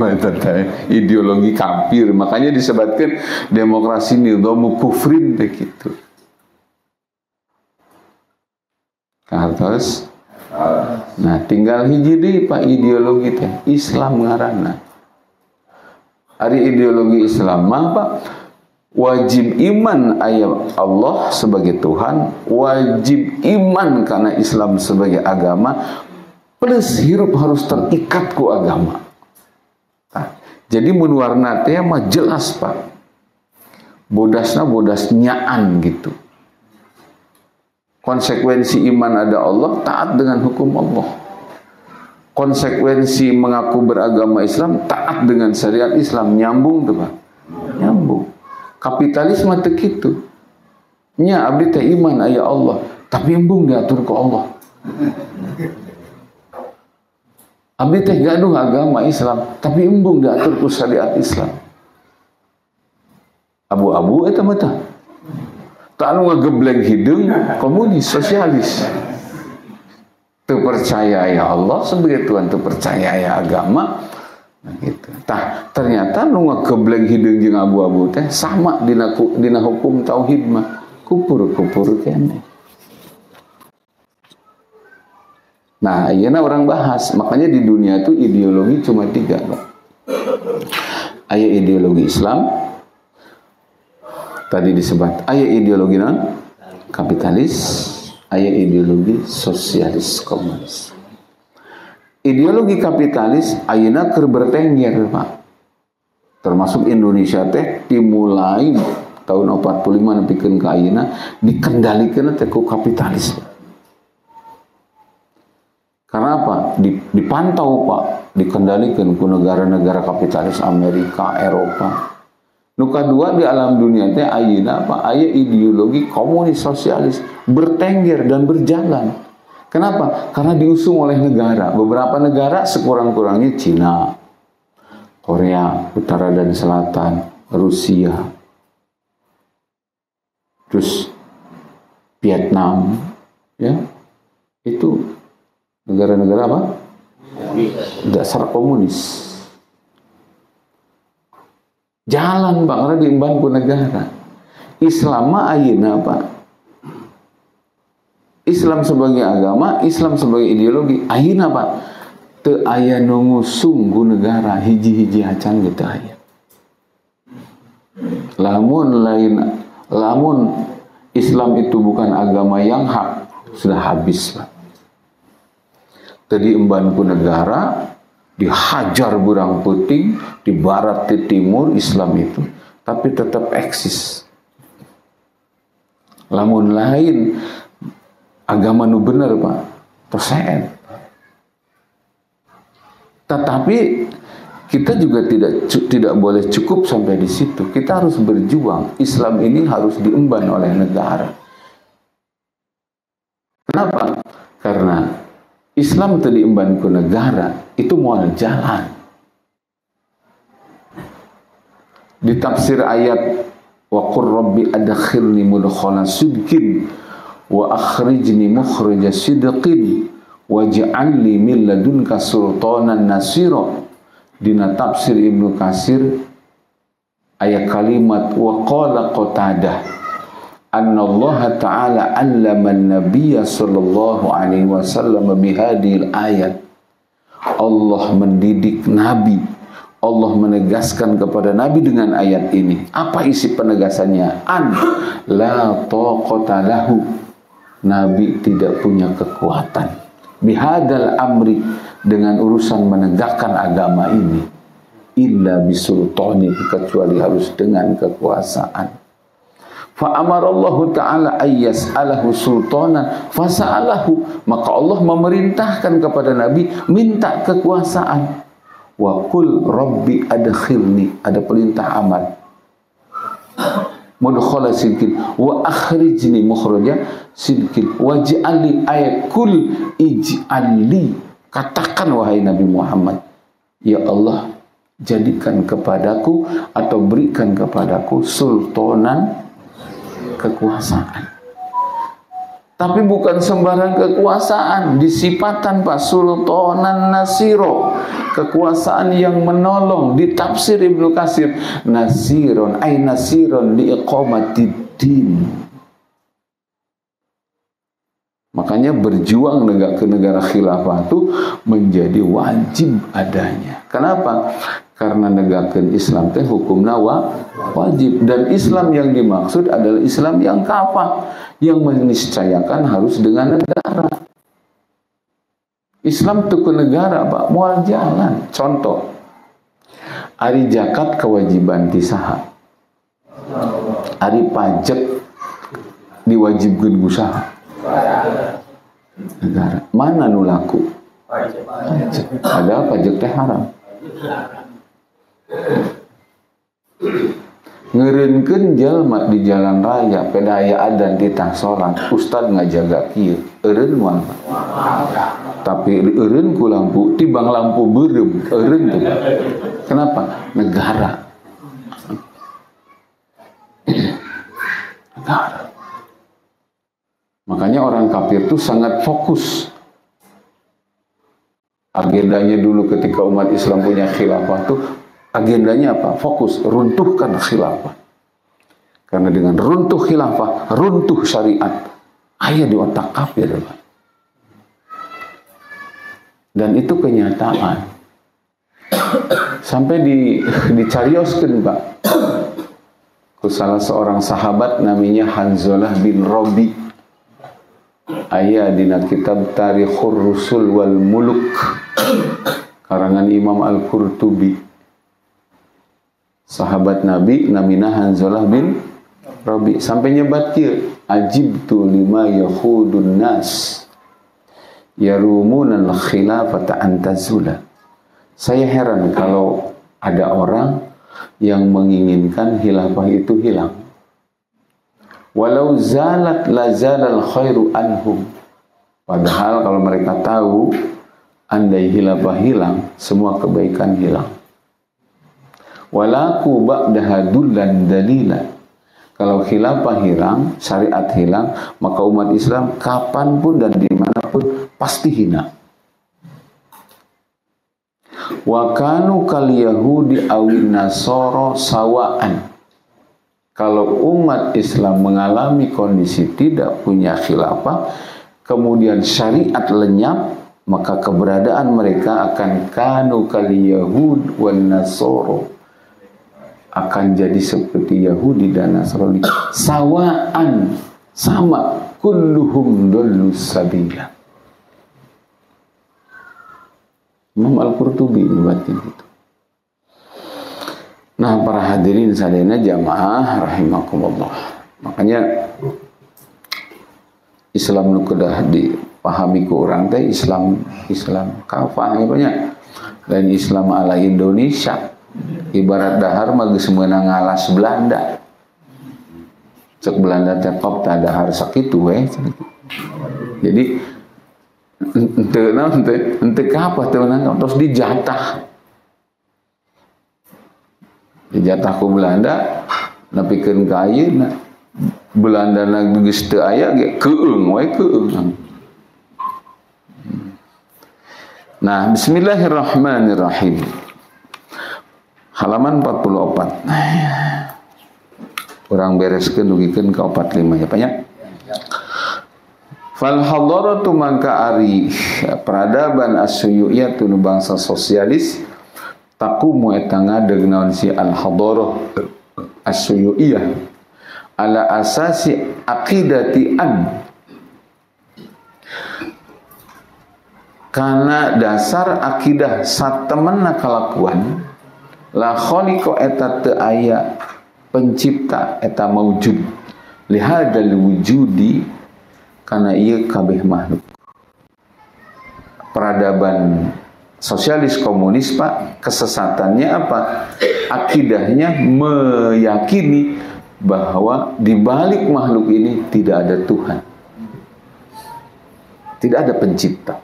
[SPEAKER 1] ideologi kafir. Makanya disebutkan demokrasi nidhamu kufrin begitu. Kartos. Nah, tinggal hiji deui Pak ideologi teh Islam ngaranna. Ari ideologi Islam mah Pak wajib iman aya Allah sebagai Tuhan, wajib iman karena Islam sebagai agama. Plus hirup harus terikat ku agama. Nah, jadi mun warna teh mah jelas Pak. Bodasna bodas nyaan gitu. Konsekuensi iman ada Allah, taat dengan hukum Allah. Konsekuensi mengaku beragama Islam, taat dengan syariat Islam, nyambung tuh Pak. Nyambung. Kapitalisme teh kitu. Nya abdi teh iman aya Allah, tapi embung diatur ku Allah. Abdi teh gaduh agama Islam, tapi embung diatur ku syariat Islam. Abu-abu eta mah tah. Tak anu ngagebleng hideung komunis, sosialis. Teu percaya ya Allah sebagai Tuhan, teu percaya ya agama. Nah, gitu. Tah ternyata nu ngagebleng hideung jeung abu-abu teh sama dina hukum tauhid mah kupur keneh. Nah, ayeuna orang bahas, makanya di dunia itu ideologi cuma 3, Pak. Aya ideologi Islam, tadi disebut. Aya ideologi non kapitalis, aya ideologi sosialis komunis. Ideologi kapitalis ayeuna keur bertengger, Pak. Termasuk Indonesia teh dimulai tahun 45 nepikeun ka ayeuna dikendalikeun teh ku kapitalis. Karena apa? Dipantau, Pak, dikendalikan ke negara-negara kapitalis Amerika, Eropa. Nu kadua di alam dunia teh ayeuna apa? Aya ideologi komunis sosialis bertengger dan berjalan. Kenapa? Karena diusung oleh negara. Beberapa negara sekurang-kurangnya Cina, Korea Utara dan Selatan, Rusia, terus Vietnam, ya. Itu negara-negara apa? Dasar komunis. Jalan, Pak, karena diemban ku negara. Islam mah ayeuna, Pak. Islam sebagai agama, Islam sebagai ideologi, ayeuna, Pak, teu aya nu ngusung ku negara hiji-hiji acan gitu aya. Lamun Islam itu bukan agama yang hak, sudah habis, Pak. Tadi emban ku negara, dihajar burang puting, di barat, di timur, Islam itu. Tapi tetap eksis. Lamun lain, agama nu bener, Pak, terseet. Tetapi kita juga tidak boleh cukup sampai di situ. Kita harus berjuang. Islam ini harus diemban oleh negara. Kenapa? Karena Islam itu diemban ke negara, itu moal jalan. Di tafsir ayat wa qur rabbi adkhilni mudkhala sidqin wa akhrijni mukhrija sidqin waj'alni min ladunka sultanan nasira. Dina tafsir Ibnu Katsir ayat kalimat wa qala Qatadah anna Allah Ta'ala 'allama an-nabiyya sallallahu alaihi wasallam bihadhil ayat. Allah mendidik Nabi, Allah menegaskan kepada Nabi dengan ayat ini. Apa isi penegasannya? An la taqata lahu. Nabi tidak punya kekuatan bihadal amri, dengan urusan menegakkan agama ini, illa bisultani, kecuali harus dengan kekuasaan. Fa'amarallahu ta'ala ayyas'alahu sultanan fasa'alahu, maka Allah memerintahkan kepada Nabi minta kekuasaan. Wa qul rabbi adkhilni, ada perintah amar, mudkhala sidqin wa akhrijni mukhraja sidqin waj'alni ayat kul ij'alli, katakan wahai Nabi Muhammad, ya Allah, jadikan kepadaku atau berikan kepadaku sultanan, kekuasaan. Tapi bukan sembarang kekuasaan, disipatan, Pak, sultanan nasiro, kekuasaan yang menolong. Di tafsir Ibnu Katsir, nasiron ay nasiron liiqamatiddin. Makanya berjuang ke negara khilafah itu menjadi wajib adanya. Kenapa? Karena negarakan Islam teh hukumna wajib, dan Islam yang dimaksud adalah Islam yang kafah, yang meniscayakan harus dengan negara. Islam itu ke negara, Pak, moal jalan. Contoh, ari zakat kewajiban tisaha, ari pajak diwajibkeun usaha negara. Mana nu laku? Pajak. Ada pajak teh haram. Ngeureunkeun jalma di jalan raya pedaya adan di tang sholat, ustad ngajaga kieu eureun moal. tapi eureun ku lampu tibang lampu beureum eureun tuh. Kenapa? Negara. Negara. Makanya orang kafir itu sangat fokus. Agendanya dulu ketika umat Islam punya khilafah tuh agendanya apa? Fokus, runtuhkan khilafah. Karena dengan runtuh khilafah, runtuh syariat, aya di otak kafir. Dan itu kenyataan. Sampai dicarioskeun, Pak. Ku salah seorang sahabat namanya Hanzalah bin Rabi. Aya dina kitab Tarikhur Rusul wal Muluk karangan Imam Al-Qurtubi. Sahabat Nabi namina Hanzalah bin Rabi sampai nyebat kieu, ajibtu lima yakhudun nas yarumunal khilafata antazula. Saya heran kalau ada orang yang menginginkan khilafah itu hilang. Walau zalat la zalal khairu anhum. Padahal kalau mereka tahu andai khilafah hilang, semua kebaikan hilang. Walaku ba'daha dullan dalila. Kalau khilafah hilang, syariat hilang, maka umat Islam kapanpun dan dimanapun pasti hina. Wa kanu kal yahudi awin nasoro sawaan. Kalau umat Islam mengalami kondisi tidak punya khilafah, kemudian syariat lenyap, maka keberadaan mereka akan kanu kal yahud wan nasoro, akan jadi seperti Yahudi dan Nasrani, sawaan, sama, kulluhum dollus sabila. Imam Al-Qurtubi nyebatin itu. Nah, para hadirin sadayana jamaah rahimakumullah. Makanya Islam nu kedah dipahami ku urang teh Islam kafah banyak. Dan Islam ala Indonesia. Ibarat dahar mah geus meunang ngalas Belanda. Cek Belanda teh kop tah dahar sakitu we. Jadi ente kapah teu meunang terus dijatah. Dijatah ku Belanda nepikeun ka ayeuna. Belanda na geus teu aya ge keueung we keueung. Nah, bismillahirrahmanirrahim. Halaman 44. Urang bereskeun dugikeun ka 45 ya, Pak ya. Fal hadaratu mangka ari peradaban asyuyiyah tunu bangsa sosialis taqumu eta ngadeg naon si al hadarah asyuyiyah ala asasi aqidati an, kana dasar akidah satemenna kalakuan la khaliqa eta teu aya pencipta eta maujud lihadal wujudi kana ieu kabeh makhluk. Peradaban sosialis komunis, Pak, kesesatannya apa? Akidahnya meyakini bahwa di balik makhluk ini tidak ada Tuhan, tidak ada pencipta.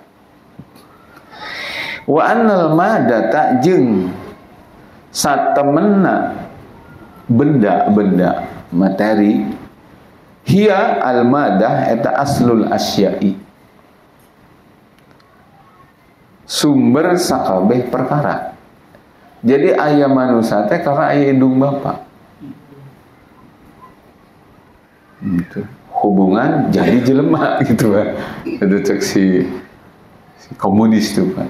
[SPEAKER 1] Wa annal madata jeung satemenna benda-benda materi hiya al-madah eta aslul asya'i, sumber sakabeh perkara. Jadi aya manusia teh karena aya indung bapa. Gitu. Hubungan jadi jelema gitu, Pak. Ada cek si komunis tuh, Pak.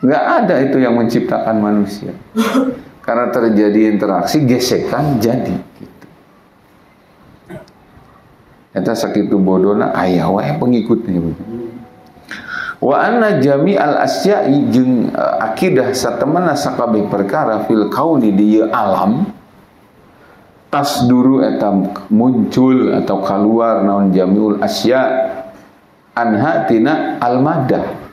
[SPEAKER 1] Enggak ada itu yang menciptakan manusia. Karena terjadi interaksi, gesekan jadi gitu. Eta sakitu bodona aya wae pengikutnya. Wa anna jami'al asya'i jeung akidah satemana sakabeh perkara fil kauni di alam tasduru eta muncul atau keluar naon jami'ul asya anha tina al-madah.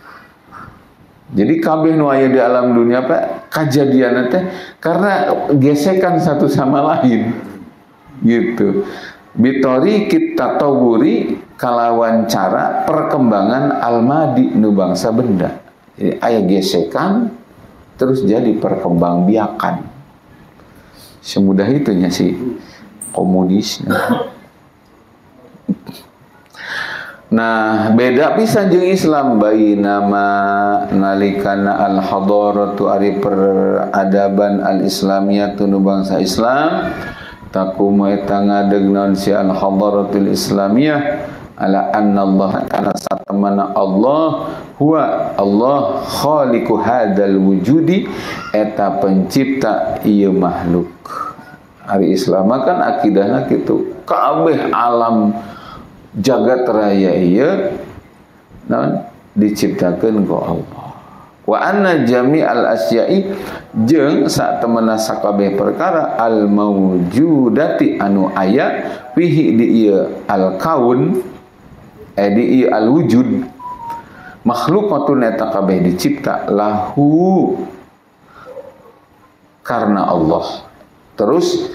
[SPEAKER 1] Jadi kabeh nu aya di alam dunia Pak kajadian teh karena gesekan satu sama lain gitu. bitori kita tawuri kalawan cara perkembangan almadi nu bangsa benda. Jadi aya gesekan terus jadi perkembangbiakan. Semudah itunya si komunis. Nah, beda pisan jeung Islam bainama nalikana al-hadaratu ari peradaban al-islamiyatu nu bangsa Islam takumu eta ngadeg naon si al-hadaratul islamiyah ala anna Allah kana satamana Allah huwa Allah khaliqu hadzal wujudi eta pencipta ieu makhluk. Ari Islam kan akidahna kitu kabeh alam jagat raya ieu naon diciptakeun ku Allah. Wa anna jami'al asya'i jeung satemena sakabeh perkara al mawjudati anu aya fihi di ieu al kaun di ieu al wujud makhlukatun eta kabeh dicipta lahu karena Allah. Terus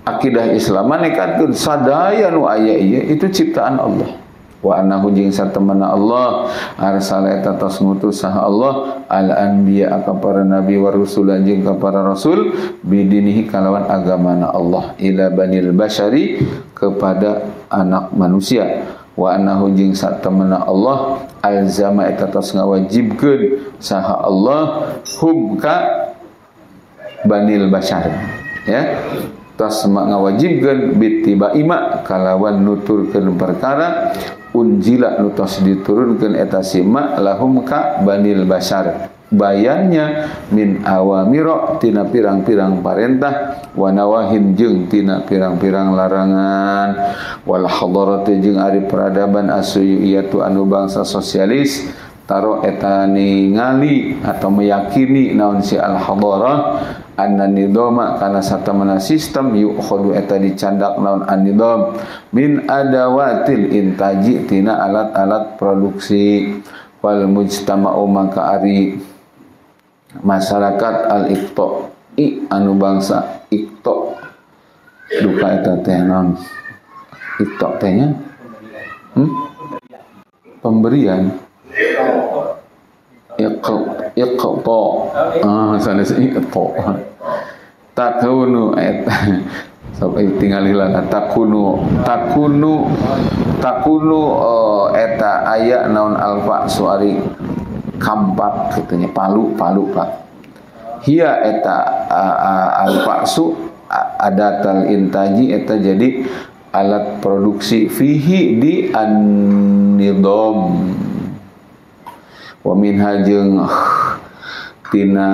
[SPEAKER 1] akidah Islam nekatkeun sadaya nu aya ieu itu ciptaan Allah. Wa annahu jeung satemana Allah arsala eta tos ngutus saha Allah al anbiya ka para nabi wa rusul jeung ka para rasul bidinihi kalawan agamana Allah ila banil basyari kepada anak manusia. Wa annahu jeung satemana Allah alzama eta tos ngawajibkeun saha Allah hum ka banil basyar ya tos ngawajibkeun bittiba ima kalawan nuturkeun perkara unjila nu tos diturunkeun eta sima lahum ka banil basyar bayannya min awamiro tina pirang-pirang parentah wa nawahin jeung tina pirang-pirang larangan wal hadarati jeung ari peradaban asyuyiyatu anu bangsa sosialis taro eta ningali atau meyakini naon si al hadarah anna nidoma kana satamana sistem yukhadu eta dicandak naon an-nidam min adawatil intaji tina alat-alat produksi wal mujtama'u maka ari masyarakat al-iqto anu bangsa iqto duka eta teh naon iqto teh nya pemberian iqto sanes iqto takunu eta sampai tinggal hilang takunu eta aya naon alfa suari kampak katanya palu Pak hiya eta alfa'su adatal intaji eta jadi alat produksi fihi di an-nidam wa minha jeung tina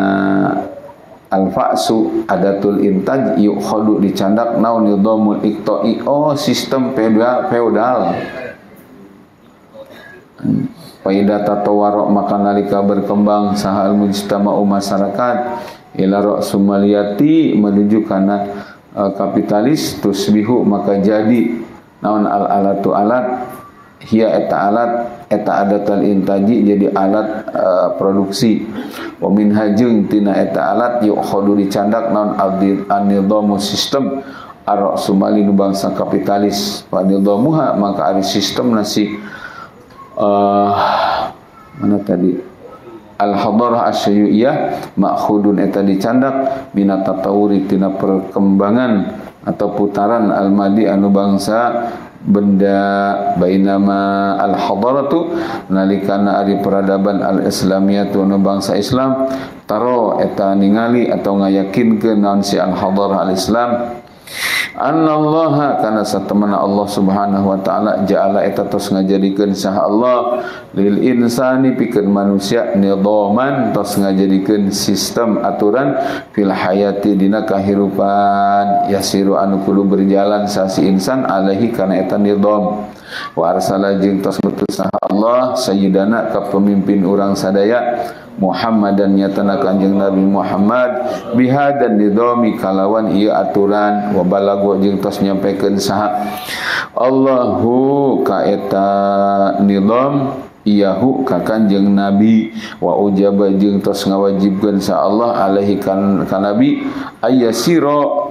[SPEAKER 1] al-fa'su adatul intaj yukhadu dicandak naun nidamul iqta'i sistem feodal faida tatawara maka nalika berkembang sahal mujtama'u masyarakat ila ra'sumaliyati menuju kana kapitalis tusbihu maka jadi naun al-alatu alat hiya eta alat eta adatal intaji jadi alat produksi wa min hajung tina eta alat yukhadu dicandak naon an-nidhamu sistem ar-ra'sumali nu bangsa kapitalis wa nidhamuha maka ari sistem nasi mana tadi al-hadarah asyuyiyah ma'khudun eta dicandak minat tatawuri tina perkembangan atau putaran al-madi anu bangsa benda bainama al-hadaratu nalikana ari peradaban al-islamiyatu anu bangsa Islam taro eta ningali atau ngayakinkeun naon si al-hadarah al-islam annallaha kana satamana Allah subhanahu wa ta'ala ja'ala eta tos ngajadikeun saha Allah lil insani pikeun manusia nidhaman tos ngajadikeun sistem aturan fil hayati dina kahirupan yasiru anu kudu berjalan sasi insan alaihi kana eta nidham wa arsala jeung tos ngutus saha Allah sayyidana ka pemimpin urang sadaya Muhammadan nyatana kanjeng Nabi Muhammad bihadan nidhami kalawan ieu aturan wa balagu jeung tos nyampikeun saha Allahu ka eta nidham iyahu ka kanjeng Nabi wa ujaba jeung tos ngawajibkeun sa Allah alaihi kan Nabi ayasira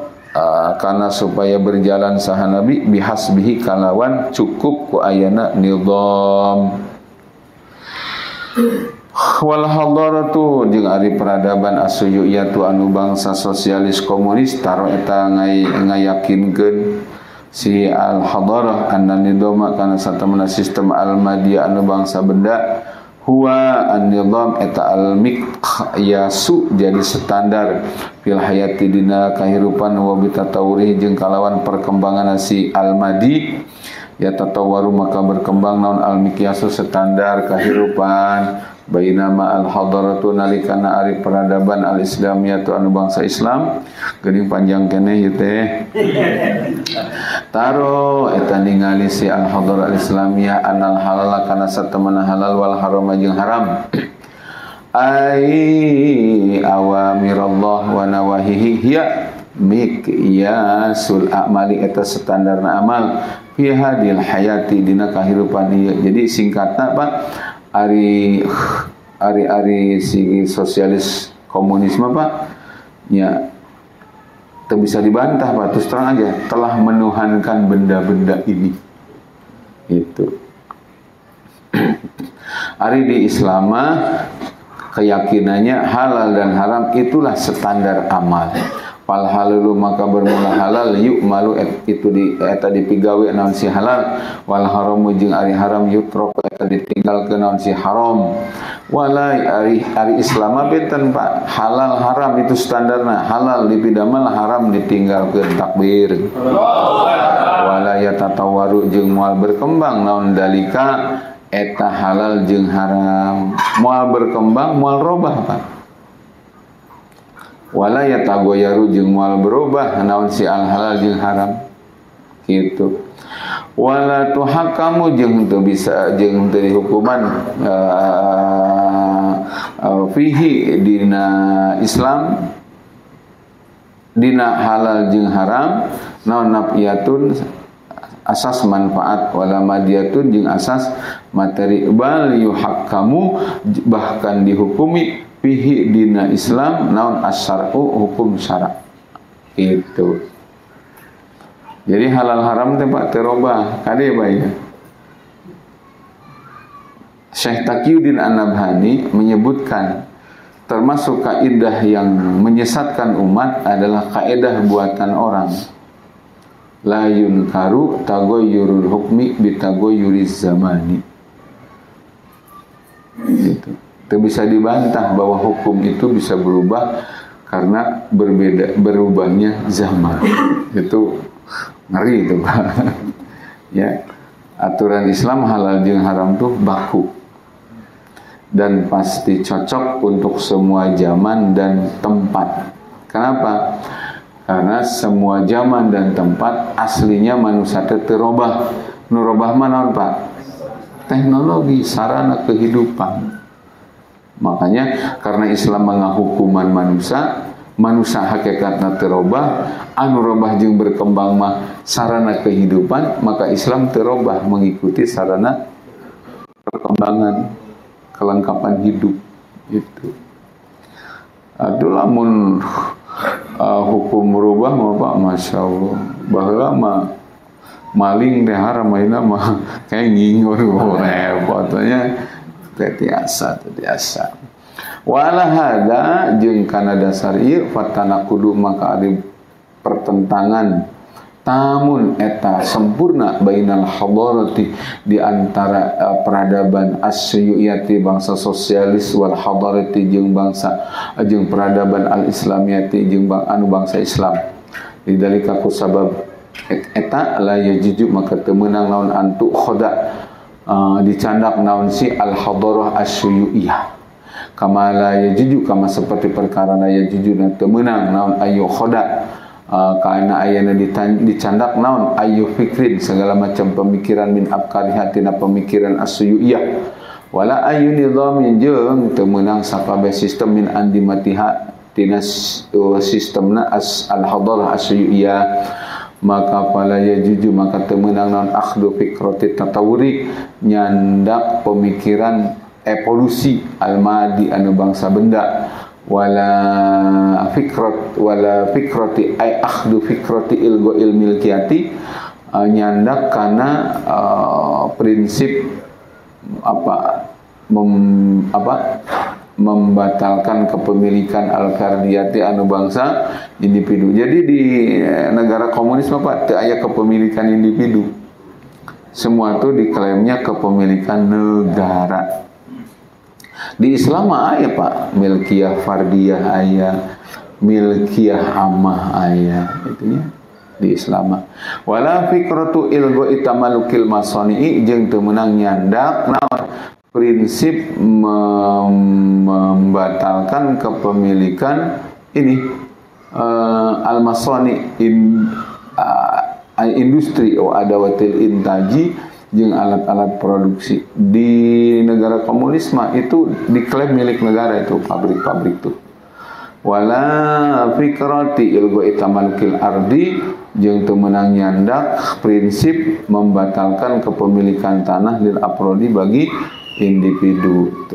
[SPEAKER 1] karena supaya berjalan saha nabi bihasbihi kalawan cukup ku ayana nizam wal hadaratu jeung ari peradaban asyuyiyatu anu bangsa sosialis komunis taro eta ngayakinkeun si al hadarah anna nizama kana satamana sistem al madiyah anu bangsa benda huwa an-nizam eta al-miqyasu jadi standar fil hayati dina kahirupan wa bitatawuri jeung kalawan perkembangan si al-madi ya tatawaru maka berkembang naon al-miqyasu standar kahirupan bainama al-hadaratu nalikana ari peradaban al-islamiyatu anu bangsa Islam geuning panjang keneh ieu teh taro eta ningali si al-hadar al-islamiyah anal halal kana satemana halal wal haram jeung haram ai awamirallah wa nawahihi hiya miqyasul a'mali eta standarna amal fi hadil hayati dina kahirupan ieu jadi singkatna Pak ari si sosialis komunisme Pak ya tak bisa dibantah Pak terus terang aja telah menuhankan benda-benda ini itu ari di Islam keyakinannya halal dan haram itulah standar amal fal halalu maka bermula halal yuk malu itu di eta dipigawe naon si halal wal haramu jeung ari haram yutrok eta ditinggalkeun naon si haram walai ari Islam benten Pak halal haram itu standarna halal dipidamel haram ditinggalkeun takbir wala yatatawaru jeung moal berkembang naon dalika eta halal jeung haram moal berkembang moal robah Pak wala yatagoyaru jeung moal berubah naon si al halal jeung haram kitu wala tuhakamu jeung teu bisa jeung teu dihukuman fihi dina Islam dina halal jeung haram naon nafiyatun asas manfaat wala madiyatun jeung asas materi bal yuhakamu bahkan dihukumi fihi dina Islam naon asyar'u hukum syara' itu jadi halal haram teh Pak terobah kade bae Syekh Taqiyuddin An-Nabhani menyebutkan termasuk kaidah yang menyesatkan umat adalah kaidah buatan orang la yunkaru tagoyyurul hukmi bitagoyyuriz zamani gitu. Itu bisa dibantah bahwa hukum itu bisa berubah karena berubahnya zaman. Itu ngeri itu Pak. Ya, aturan Islam halal jeung haram tuh baku dan pasti cocok untuk semua zaman dan tempat. Kenapa? Karena semua zaman dan tempat aslinya manusia terubah. Nu robah mah Pak? Teknologi, sarana kehidupan. Makanya karena Islam menghukuman manusia hakikatna terobah, anu robah jeung berkembang mah sarana kehidupan, maka Islam terobah mengikuti sarana perkembangan kelengkapan hidup itu. Aduh lamun hukum merubah mah Pak Masya Allah baheula mah maling teh haram ayeuna mah kayak ngingur repotnya tiasa. Wala hada jeung kana dasar ieu fatanakudu maka ari pertentangan tamun eta sempurna bainal hadarati di antara peradaban asyuyiyati bangsa sosialis wal hadarati jeung peradaban al-islamiyati jeung bangsa Islam. Lidalika ku sabab eta la yajuju maka teu meunang naon antu khoda dicandak naon si al-hadarah asyuyiyah kama la yajuju kama seperti perkara la yajuju na teu meunang naon ayu khoda karena ayana dicandak naon ayu fikrin segala macam pemikiran min afkari hatina pemikiran asyuyiyah wala ayu nidhamin jeung teu meunang sapabe sistem min andimatiha tina sistemna al-hadarah asyuyiyah maka pala yajuju maka temenang naon akhdu fikrati tatawuri nyandak pemikiran evolusi al-madi anu bangsa benda wala fikrati ay akhdu fikrati ilgo milkiyati, nyandak karena prinsip membatalkan kepemilikan al-fardiyati anu bangsa individu. Jadi di negara komunis Pak teu aya kepemilikan individu. Semua itu diklaimnya kepemilikan negara. Di Islam aya Pak, milkiyah fardiyah aya, milkiyah ammah aya, itunya di Islam. Wala fikratu ilgo itamalukil masoni'i jeung teu meunang nyandak naon prinsip membatalkan kepemilikan ini al-masoni industri atau adawatil intaji jeung alat-alat produksi. Di negara komunisme itu diklaim milik negara itu pabrik-pabrik itu. Wala fikrati ilgo itamalukil ardi jeung teu meunang nyandak prinsip membatalkan kepemilikan tanah lil afrodi bagi individu.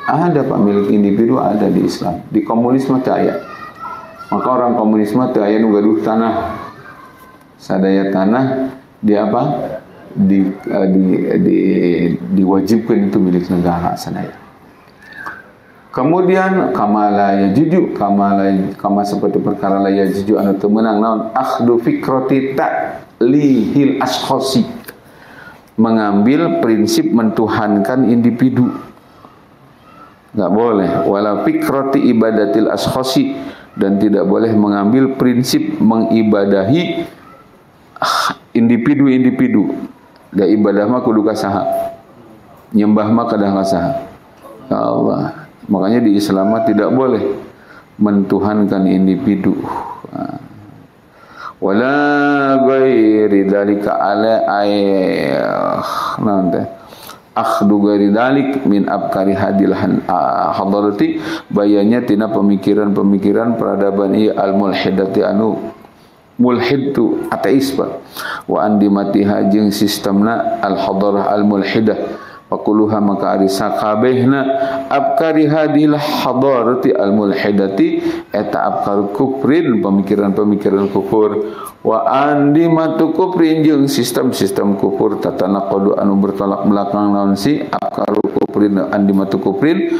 [SPEAKER 1] Ada Pak milik individu, ada di Islam. Di komunisme teu aya. Maka orang komunisme teu aya nu gaduh tanah. Sadaya tanah di apa? Diwajibkan itu milik negara sadaya. Kemudian kamala yajuju kama seperti perkara la yajuju anu teu meunang naon akhdu fikrati ta'lihil ashkhasi, mengambil prinsip mentuhankan individu. Enggak boleh. Wala fikrati ibadatil ashkhasi, dan tidak boleh mengambil prinsip mengibadahi individu-individu. Da ibadah mah kudu ka saha? Nyembah mah kadah ka saha? Ya Allah. Makanya di Islam mah tidak boleh mentuhankan individu. Wala ghairi dzalika ala nanti akhdu ghairi dzalik min abkari hadil hadarati, bayanya tina pemikiran-pemikiran peradaban ieu al-mulhidati anu mulhid tu ateis Pak, wa andimatiha jeung sistemna al-hadarah al-mulhidah, pakuluha maka ari sakabehna abkari hadil hadarati al-mulhidati eta abkar kufrin, pemikiran-pemikiran kufur, wa andimatu kufrin jeung sistem-sistem kufur tatanaqadu anu bertolak belakang naon si abkar kufrin andimatu kufrin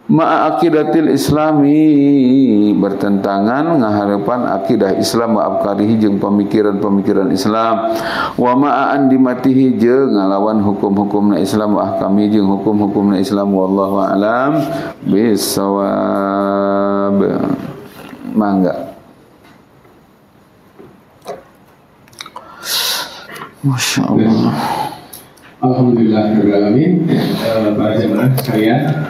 [SPEAKER 1] ma'a aqidatil islami, bertentangan ngaharepan akidah Islam wa afkarihi jeung pemikiran-pemikiran Islam, wa ma'a andimatihi jeung ngalawan hukum-hukumna Islam wa ahkami jeung hukum-hukumna Islam. Wallahu a'lam bissawab. Mangga. Masyaallah.
[SPEAKER 2] Alhamdulillahirabbil alamin. Para jemaah sekalian,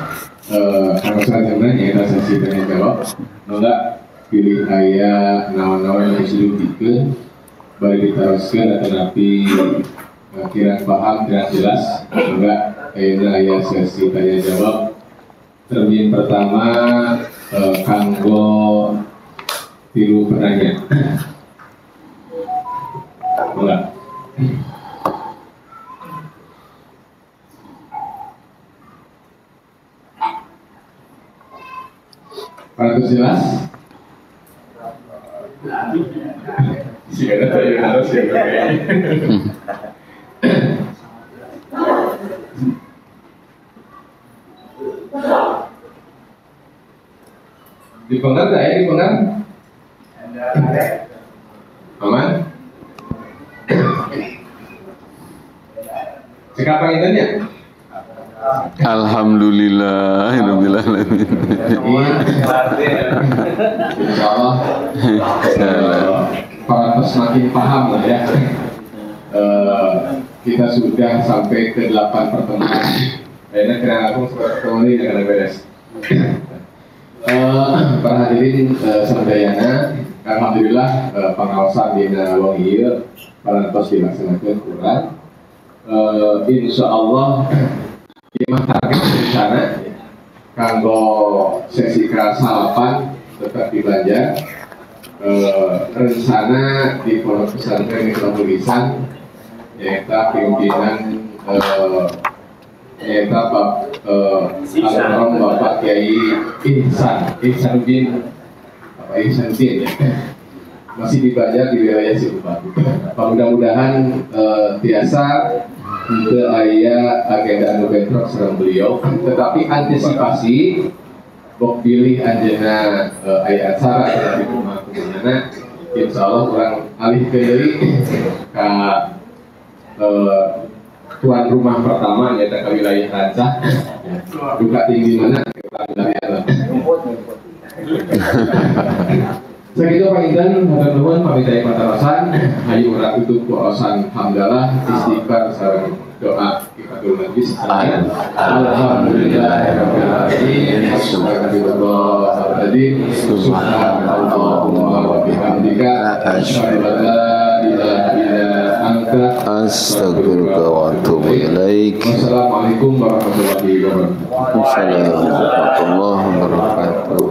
[SPEAKER 2] kalau selanjutnya kita sesi tanya jawab, nolak pilih ayah nawan-nawan yang sudah dikeun, bari diteruskan atau napi kira paham, kira jelas, nolak ayah sesi tanya jawab. Termin pertama kanggo tilu penanya. Nolak. Para jelas? Jika ada yang harus ya. Dipengar tak ya? Dipengar? Aman? Sekarang itu ya?
[SPEAKER 1] Alhamdulillah, alhamdulillah.
[SPEAKER 2] Insyaallah para semakin paham lah ya. Kita sudah sampai ke 8 pertemuan. Karena kira aku pertemuan ini akan beres. Para hadirin sadayana, alhamdulillah pengawasan di Wong ieu parantos dilaksanakeun Quran. Insyaallah imah target rencana kanggo sesi kelas salapan tetap dibelajar. Rencana di pondok pesantren Miftahul Ihsan yaitu pimpinan yaitu almarhum Bapak Kiai Ihsanuddin ya. Masih dibaca di wilayah Sidoarjo. Mudah-mudahan biasa untuk ayah agenda anu bentrok serang beliau, tetapi antisipasi bok pilih anjena ayah acara di rumah kumana, insya Allah kurang alih ke tuan rumah pertama yaitu ke wilayah Rancah. Duka tinggi mana? Segitu Pak Intan, hatur nuhun pamit patarasan, hayu ora tutup kuosan hamdalah istighfar sareng doa kifatul majlis. Alhamdulillahirabbil alamin. Subhanallahumma wa bihamdika asyhadu an la ilaha illa anta
[SPEAKER 1] astaghfiruka wa atubu ilaik.
[SPEAKER 2] Wassalamualaikum warahmatullahi wabarakatuh.
[SPEAKER 1] Assalamualaikum warahmatullahi wabarakatuh.